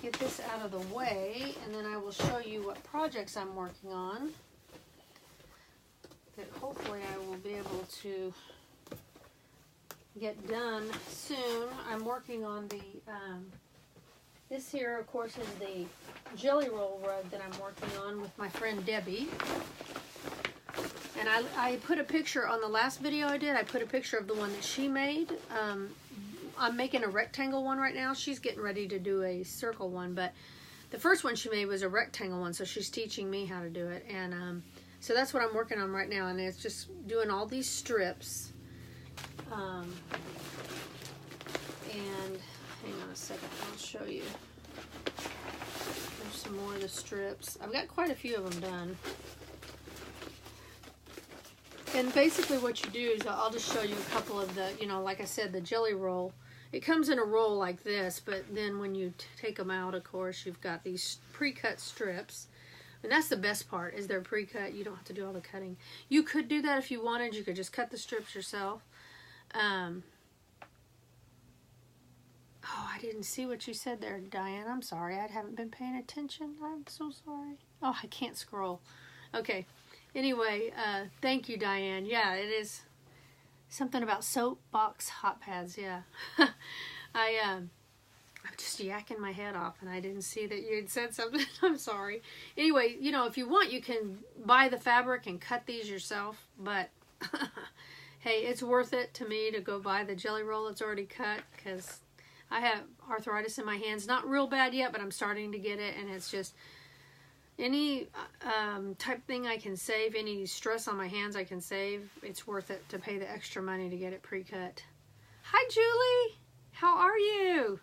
get this out of the way, and then I will show you what projects I'm working on that hopefully I will be able to get done soon. I'm working on the, this here, of course, is the jelly roll rug that I'm working on with my friend Debbie. And I put a picture on the last video I did. I put a picture of the one that she made. I'm making a rectangle one right now. She's getting ready to do a circle one, but the first one she made was a rectangle one, so she's teaching me how to do it. And so that's what I'm working on right now, and it's just doing all these strips. And hang on a second, I'll show you. There's some more of the strips. I've got quite a few of them done. And basically what you do is, I'll just show you a couple of the, you know, like I said, the jelly roll. It comes in a roll like this, but then when you take them out, of course, you've got these pre-cut strips. And that's the best part, is they're pre-cut. You don't have to do all the cutting. You could do that if you wanted. You could just cut the strips yourself. Oh, I didn't see what you said there, Diane. I'm sorry. I haven't been paying attention. I'm so sorry. Oh, I can't scroll. Okay. Anyway, thank you, Diane. Yeah, it is something about soapbox hot pads. Yeah. I'm just yakking my head off, and I didn't see that you had said something. I'm sorry. Anyway, you know, if you want, you can buy the fabric and cut these yourself, but hey, it's worth it to me to go buy the jelly roll that's already cut, because I have arthritis in my hands. Not real bad yet, but I'm starting to get it, and it's just any type thing I can save, any stress on my hands I can save, it's worth it to pay the extra money to get it pre-cut. Hi, Julie. How are you?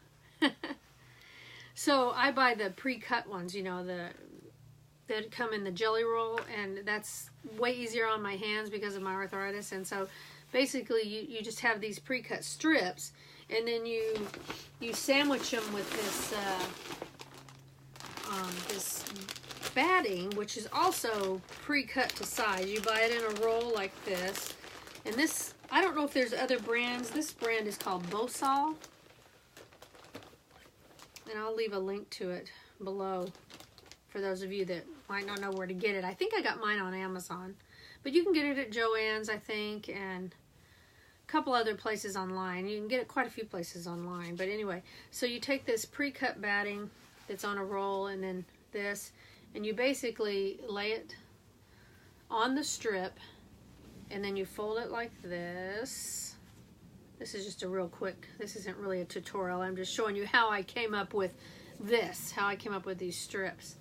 So I buy the pre-cut ones, you know, that come in the jelly roll, and that's way easier on my hands because of my arthritis. And so basically you just have these pre-cut strips, and then you sandwich them with this batting, which is also pre-cut to size. You buy it in a roll like this. And this, I don't know if there's other brands. This brand is called Bosal. And I'll leave a link to it below for those of you that might not know where to get it. I think I got mine on Amazon. But you can get it at Joann's, I think, and a couple other places online. You can get it quite a few places online. But anyway, so you take this pre-cut batting that's on a roll, and then this, and you basically lay it on the strip, and then you fold it like this. This is just a real quick, this isn't really a tutorial. I'm just showing you how I came up with this, how I came up with these strips.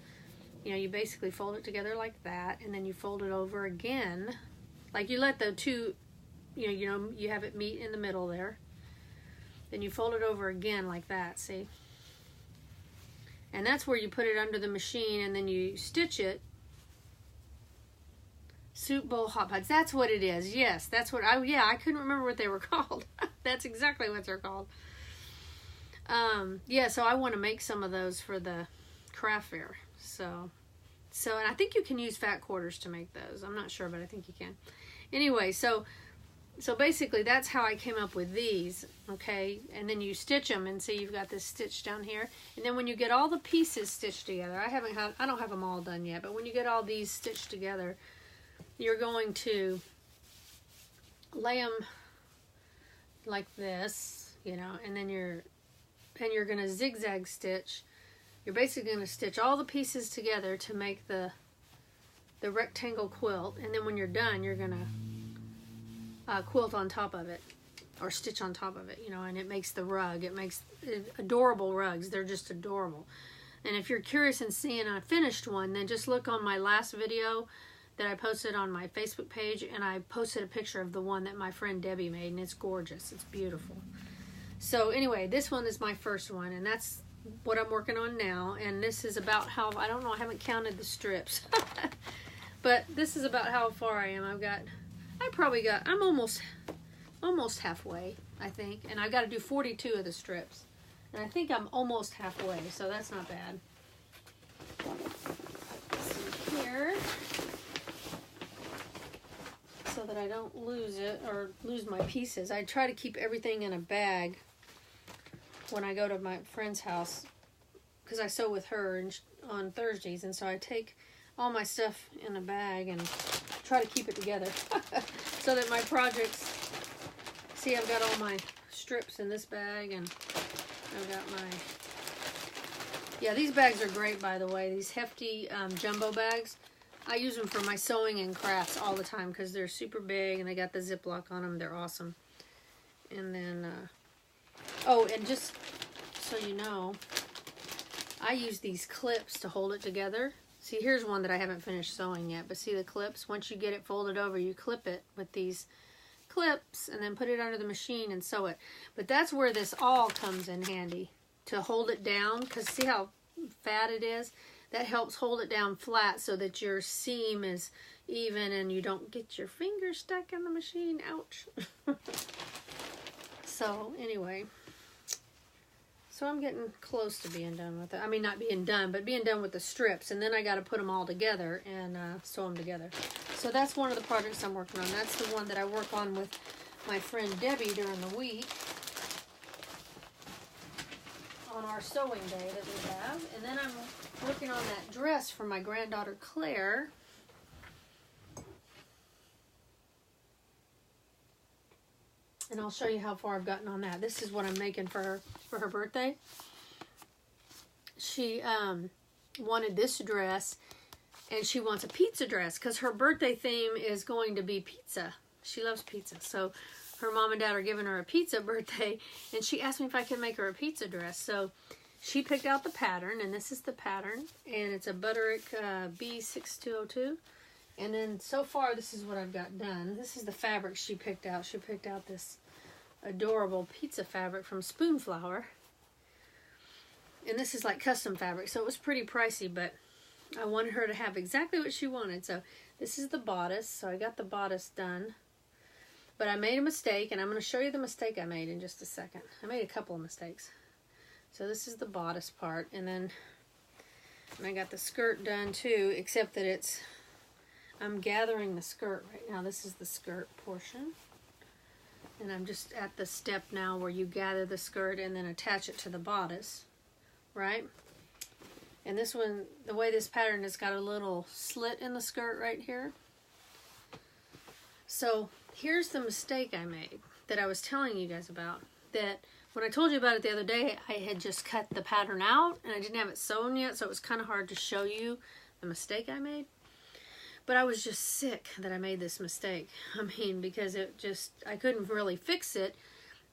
You know, you basically fold it together like that, and then you fold it over again. Like you let the two, you know, you have it meet in the middle there. Then you fold it over again like that, see? And that's where you put it under the machine, and then you stitch it. Soup bowl hot pads. That's what it is. Yes, that's what yeah, I couldn't remember what they were called. That's exactly what they're called. Yeah, so I want to make some of those for the craft fair. So and I think you can use fat quarters to make those. I'm not sure, but I think you can. Anyway, so basically that's how I came up with these, okay? And then you stitch them, and see you've got this stitch down here. And then when you get all the pieces stitched together, I don't have them all done yet, but when you get all these stitched together, you're going to lay them like this, you know, and then you're going to zigzag stitch. You're basically going to stitch all the pieces together to make the rectangle quilt, and then when you're done, you're going to quilt on top of it, or stitch on top of it, you know, and it makes the rug. It makes adorable rugs. They're just adorable. And if you're curious in seeing a finished one, then just look on my last video that I posted on my Facebook page, and I posted a picture of the one that my friend Debbie made, and it's gorgeous. It's beautiful. So anyway, this one is my first one, and that's what I'm working on now. And this is about how, I don't know, I haven't counted the strips. But this is about how far I am. I'm almost halfway, I think. And I've got to do 42 of the strips. And I think I'm almost halfway, so that's not bad. Let's see here. So that I don't lose it or lose my pieces. I try to keep everything in a bag when I go to my friend's house, because I sew with her on Thursdays, and so I take all my stuff in a bag and try to keep it together so that my projects, see, I've got all my strips in this bag, and I've got my, yeah, these bags are great, by the way, these hefty jumbo bags. I use them for my sewing and crafts all the time because they're super big and they got the Ziploc on them. They're awesome. And then, oh, and just so you know, I use these clips to hold it together. See, here's one that I haven't finished sewing yet, but see the clips? Once you get it folded over, you clip it with these clips and then put it under the machine and sew it. But that's where this awl comes in handy, to hold it down, because see how fat it is? That helps hold it down flat so that your seam is even and you don't get your fingers stuck in the machine. Ouch. So anyway, so I'm getting close to being done with it. I mean, not being done, but being done with the strips. And then I got to put them all together and sew them together. So that's one of the projects I'm working on. That's the one that I work on with my friend Debbie during the week, on our sewing day that we have. And then I'm working on that dress for my granddaughter Claire. And I'll show you how far I've gotten on that. This is what I'm making for her birthday. She wanted this dress, and she wants a pizza dress because her birthday theme is going to be pizza. She loves pizza. So her mom and dad are giving her a pizza birthday, and she asked me if I could make her a pizza dress. So she picked out the pattern, and this is the pattern, and it's a Butterick B6202. And then so far, this is what I've got done. This is the fabric she picked out. She picked out this adorable pizza fabric from Spoonflower. And this is like custom fabric, so it was pretty pricey, but I wanted her to have exactly what she wanted. So this is the bodice. So I got the bodice done. But I made a mistake, and I'm going to show you the mistake I made in just a second. I made a couple of mistakes. So this is the bodice part, and then I got the skirt done too, except that I'm gathering the skirt right now. This is the skirt portion. And I'm just at the step now where you gather the skirt and then attach it to the bodice, right? And this one, the way this pattern has got a little slit in the skirt right here. So here's the mistake I made that I was telling you guys about. That when I told you about it the other day, I had just cut the pattern out and I didn't have it sewn yet, so it was kind of hard to show you the mistake I made. But I was just sick that I made this mistake. I mean, because I couldn't really fix it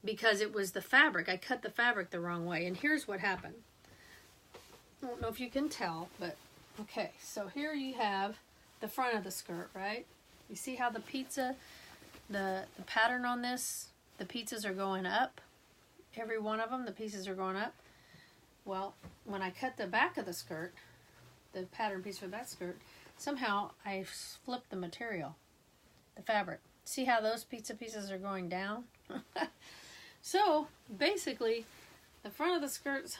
because it was the fabric. I cut the fabric the wrong way. And here's what happened. I don't know if you can tell, but okay. So here you have the front of the skirt, right? You see how the pattern on this, the pizzas are going up. Every one of them, the pieces are going up. Well, when I cut the back of the skirt, the pattern piece for that skirt, somehow I flipped the material, the fabric. See how those pizza pieces are going down? So basically, the front of the skirt's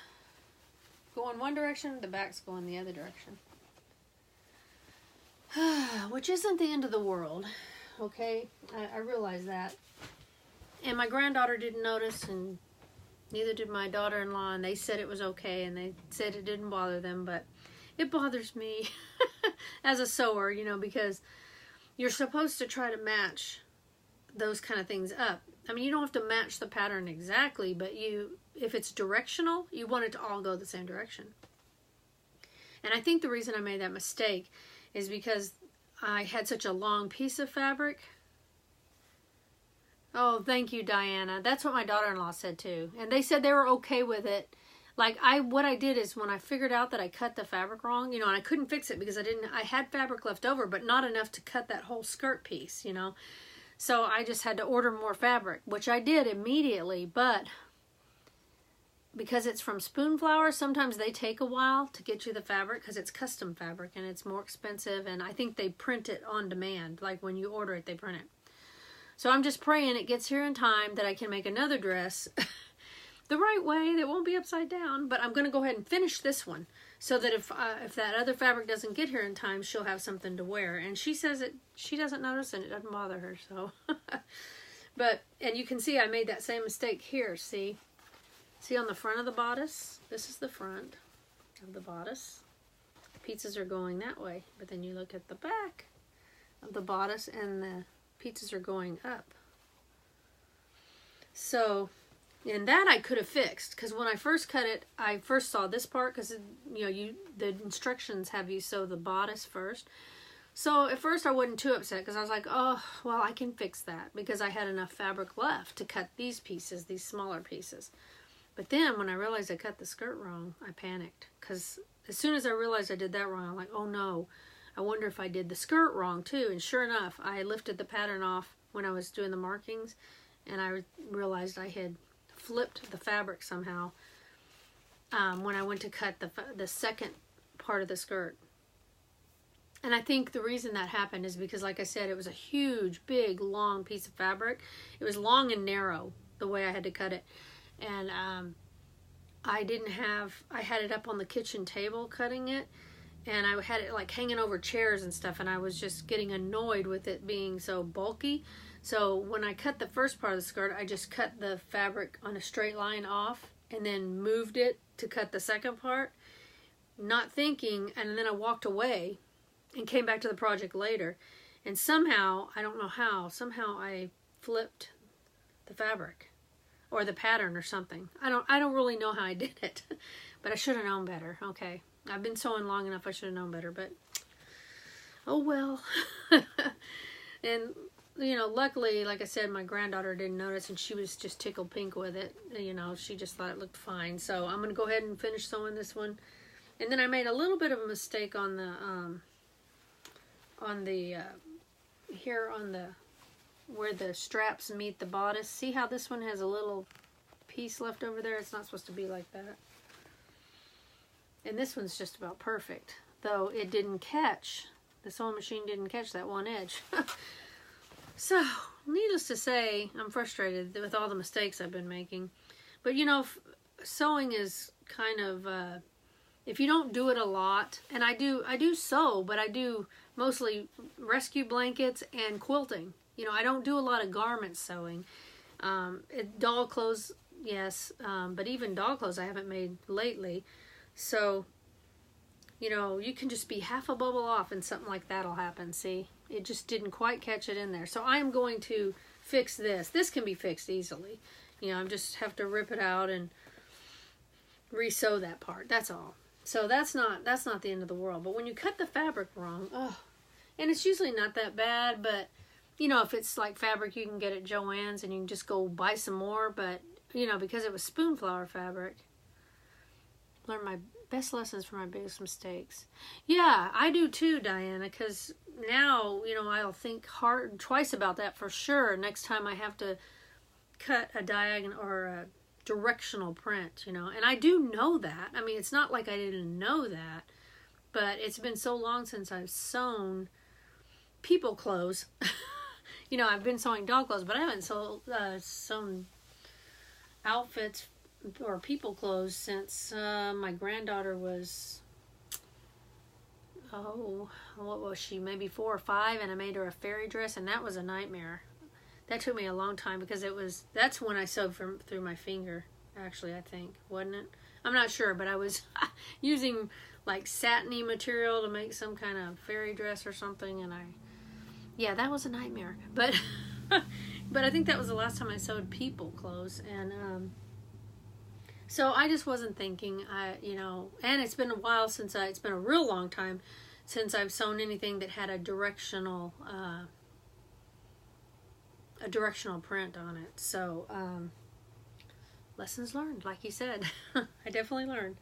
going one direction, the back's going the other direction. Which isn't the end of the world, okay? I realize that. And my granddaughter didn't notice, and neither did my daughter-in-law, and they said it was okay, and they said it didn't bother them, but it bothers me as a sewer, you know, because you're supposed to try to match those kind of things up. I mean, you don't have to match the pattern exactly, but if it's directional, you want it to all go the same direction. And I think the reason I made that mistake is because I had such a long piece of fabric. Oh, thank you, Diana. That's what my daughter-in-law said too. And they said they were okay with it Like what I did is when I figured out that I cut the fabric wrong, you know, and I couldn't fix it because I had fabric left over, but not enough to cut that whole skirt piece, you know. So I just had to order more fabric, which I did immediately, but because it's from Spoonflower, sometimes they take a while to get you the fabric because it's custom fabric and it's more expensive, and I think they print it on demand. Like when you order it, they print it. So I'm just praying it gets here in time that I can make another dress the right way that won't be upside down, but I'm going to go ahead and finish this one so that if that other fabric doesn't get here in time, she'll have something to wear. And she says she doesn't notice and it doesn't bother her, so. But, and you can see I made that same mistake here, see? See on the front of the bodice? This is the front of the bodice. The pieces are going that way, but then you look at the back of the bodice and the pieces are going up. So, and that I could have fixed, because when I first cut it, I first saw this part, because you know, the instructions have you sew the bodice first. So at first I wasn't too upset, because I was like, oh, well, I can fix that, because I had enough fabric left to cut these pieces, these smaller pieces. But then when I realized I cut the skirt wrong, I panicked, because as soon as I realized I did that wrong, I'm like, oh no, I wonder if I did the skirt wrong too. And sure enough, I lifted the pattern off when I was doing the markings, and I realized I had flipped the fabric somehow when I went to cut the second part of the skirt. And I think the reason that happened is because, like I said, it was a huge, big, long piece of fabric. It was long and narrow the way I had to cut it. And I had it up on the kitchen table cutting it, and I had it like hanging over chairs and stuff, and I was just getting annoyed with it being so bulky. So when I cut the first part of the skirt, I just cut the fabric on a straight line off and then moved it to cut the second part, not thinking, and then I walked away and came back to the project later, and somehow, I don't know how, somehow I flipped the fabric or the pattern or something. I don't really know how I did it, but I should have known better. Okay, I've been sewing long enough, I should have known better, but oh well. And you know, luckily, like I said, my granddaughter didn't notice, and she was just tickled pink with it. You know, she just thought it looked fine. So I'm going to go ahead and finish sewing this one. And then I made a little bit of a mistake on here on the, where the straps meet the bodice. See how this one has a little piece left over there? It's not supposed to be like that. And this one's just about perfect, though it didn't catch. The sewing machine didn't catch that one edge. So, needless to say, I'm frustrated with all the mistakes I've been making. But you know, sewing is kind of, if you don't do it a lot, and I do sew, but I do mostly rescue blankets and quilting. You know, I don't do a lot of garment sewing. Doll clothes, yes, but even doll clothes I haven't made lately. So, you know, you can just be half a bubble off and something like that'll happen, see? It just didn't quite catch it in there. So I'm going to fix this. This can be fixed easily. You know, I just have to rip it out and re-sew that part. That's all. So that's not the end of the world. But when you cut the fabric wrong, oh, and it's usually not that bad, but you know, if it's like fabric you can get at Joann's and you can just go buy some more, but you know, because it was Spoonflower fabric, learn my best lessons from my biggest mistakes. Yeah, I do too, Diana, because now, you know, I'll think twice about that for sure next time I have to cut a diagonal or a directional print, you know. And I do know that. I mean, it's not like I didn't know that, but it's been so long since I've sewn people clothes. You know, I've been sewing doll clothes, but I haven't sewn outfits or people clothes since my granddaughter was, oh, what was she, maybe 4 or 5, and I made her a fairy dress, and that was a nightmare. That took me a long time because that's when I sewed through my finger, actually, I think, wasn't it? I'm not sure, but I was using like satiny material to make some kind of fairy dress or something, and yeah, that was a nightmare. But but I think that was the last time I sewed people clothes, and so I just wasn't thinking, you know, and it's been a while since it's been a real long time since I've sewn anything that had a directional print on it. So, lessons learned, like he said. I definitely learned.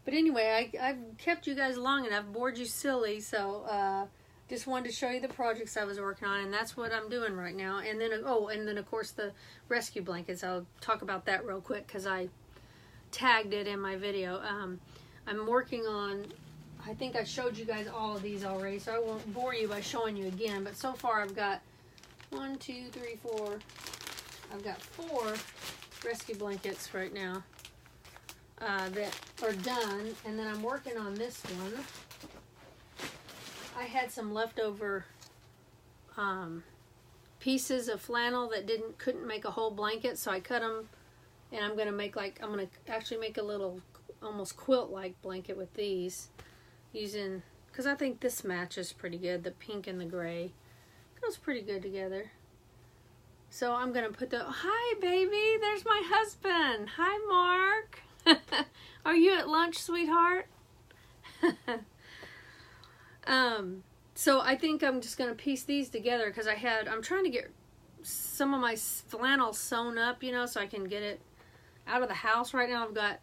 But anyway, I've kept you guys long enough, bored you silly, so just wanted to show you the projects I was working on, and that's what I'm doing right now. And then, and then of course the rescue blankets. I'll talk about that real quick because I tagged it in my video. I'm working on, I think I showed you guys all of these already, so I won't bore you by showing you again. But so far I've got 1, 2, 3, 4. I've got 4 rescue blankets right now that are done, and then I'm working on this one. I had some leftover pieces of flannel that couldn't make a whole blanket, so I cut them, and I'm gonna actually make a little almost quilt-like blanket with these, using, because I think this matches pretty good, the pink and the gray goes pretty good together. So I'm gonna put hi baby, there's my husband. Hi Mark. Are you at lunch, sweetheart? So I think I'm just gonna piece these together because I'm trying to get some of my flannel sewn up, you know, so I can get it out of the house. Right now I've got,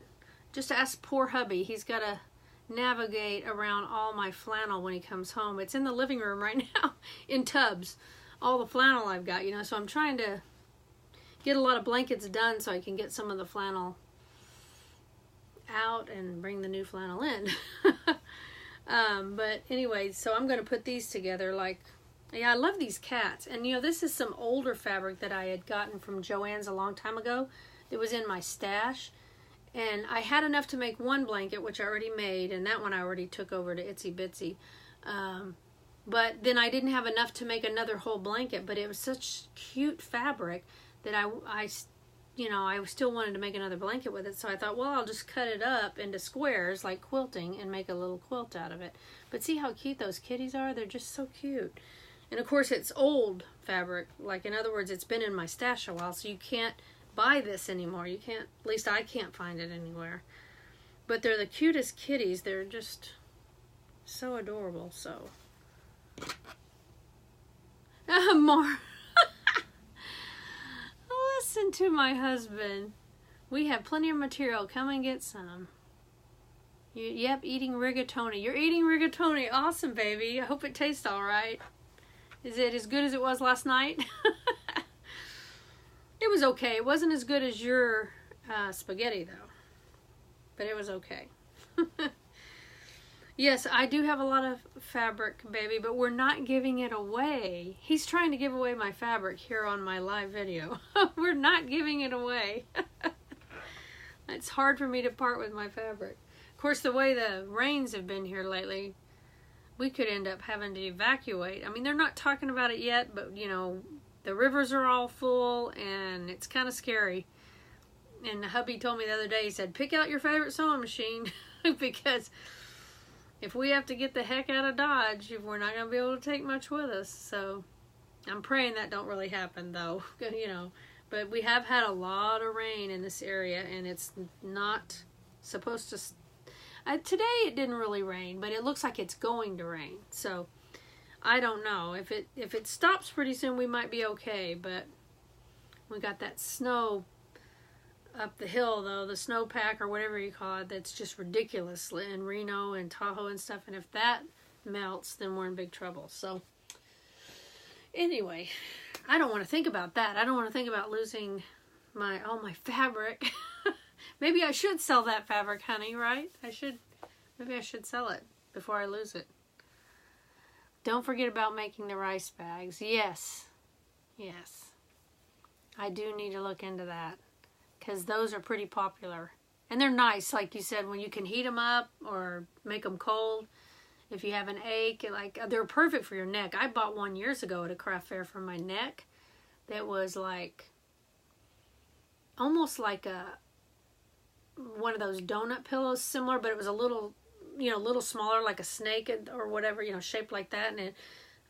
just ask poor hubby, he's got to navigate around all my flannel when he comes home. It's in the living room right now in tubs, all the flannel I've got, you know, so I'm trying to get a lot of blankets done so I can get some of the flannel out and bring the new flannel in. But anyway, so I'm going to put these together. Like, yeah, I love these cats. And you know, this is some older fabric that I had gotten from Joann's a long time ago. It was in my stash. And I had enough to make one blanket, which I already made, and that one I already took over to Itsy Bitsy. But then I didn't have enough to make another whole blanket, but it was such cute fabric that I still wanted to make another blanket with it. So I thought, well, I'll just cut it up into squares like quilting and make a little quilt out of it. But see how cute those kitties are? They're just so cute. And of course it's old fabric. Like, in other words, it's been in my stash a while, so you can't buy this anymore. You can't, at least I can't find it anywhere. But they're the cutest kitties. They're just so adorable. So more. Listen to my husband. We have plenty of material. Come and get some. Yep, eating rigatoni. You're eating rigatoni. Awesome, baby. I hope it tastes all right. Is it as good as it was last night? It was okay. It wasn't as good as your spaghetti, though. But it was okay. Yes, I do have a lot of fabric, baby, but we're not giving it away. He's trying to give away my fabric here on my live video. We're not giving it away. It's hard for me to part with my fabric. Of course, the way the rains have been here lately, we could end up having to evacuate. I mean, they're not talking about it yet, but, you know, the rivers are all full, and it's kind of scary. And hubby told me the other day, he said, pick out your favorite sewing machine, because if we have to get the heck out of Dodge, we're not going to be able to take much with us. So I'm praying that don't really happen, though, you know. But we have had a lot of rain in this area, and it's not supposed to. Today it didn't really rain, but it looks like it's going to rain. So I don't know. If it stops pretty soon, we might be okay. But we got that snow up the hill, though, the snowpack or whatever you call it, that's just ridiculous in Reno and Tahoe and stuff. And if that melts, then we're in big trouble. So anyway, I don't want to think about that. I don't want to think about losing all my fabric. Maybe I should sell that fabric, honey, right? Maybe I should sell it before I lose it. Don't forget about making the rice bags. Yes. I do need to look into that, because those are pretty popular. And they're nice, like you said, when you can heat them up or make them cold. If you have an ache, they're perfect for your neck. I bought one years ago at a craft fair for my neck that was like, almost like one of those donut pillows, similar, but it was a little, little smaller, like a snake or whatever, shaped like that. And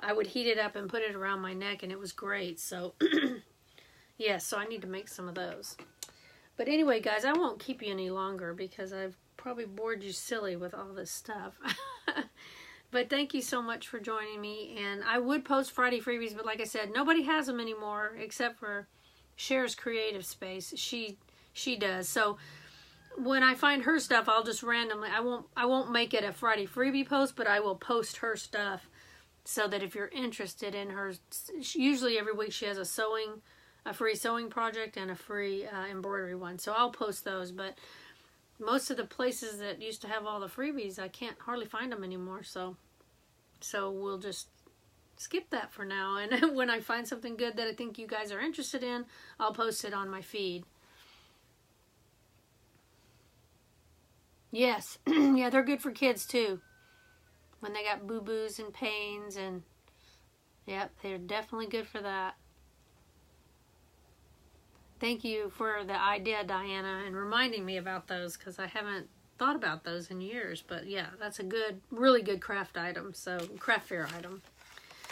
I would heat it up and put it around my neck, and it was great. So, yeah, so I need to make some of those. But anyway, guys, I won't keep you any longer because I've probably bored you silly with all this stuff. But thank you so much for joining me. And I would post Friday freebies, but like I said, nobody has them anymore except for Cher's Creative Space. She She does. So when I find her stuff, I'll just randomly, I won't make it a Friday freebie post, but I will post her stuff so that if you're interested in her, usually every week she has a free sewing project and a free embroidery one. So I'll post those, but most of the places that used to have all the freebies, I can't hardly find them anymore. So we'll just skip that for now. And when I find something good that I think you guys are interested in, I'll post it on my feed. Yes, yeah, they're good for kids too. When they got boo-boos and pains, and yep, they're definitely good for that. Thank you for the idea, Diana, and reminding me about those, because I haven't thought about those in years. But yeah, that's a good, really good craft item, so craft fair item.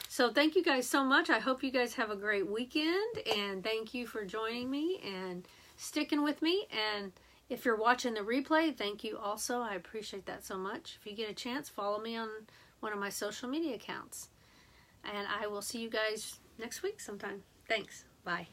So thank you guys so much. I hope you guys have a great weekend, and thank you for joining me and sticking with me. And if you're watching the replay, thank you also. I appreciate that so much. If you get a chance, follow me on one of my social media accounts. And I will see you guys next week sometime. Thanks. Bye.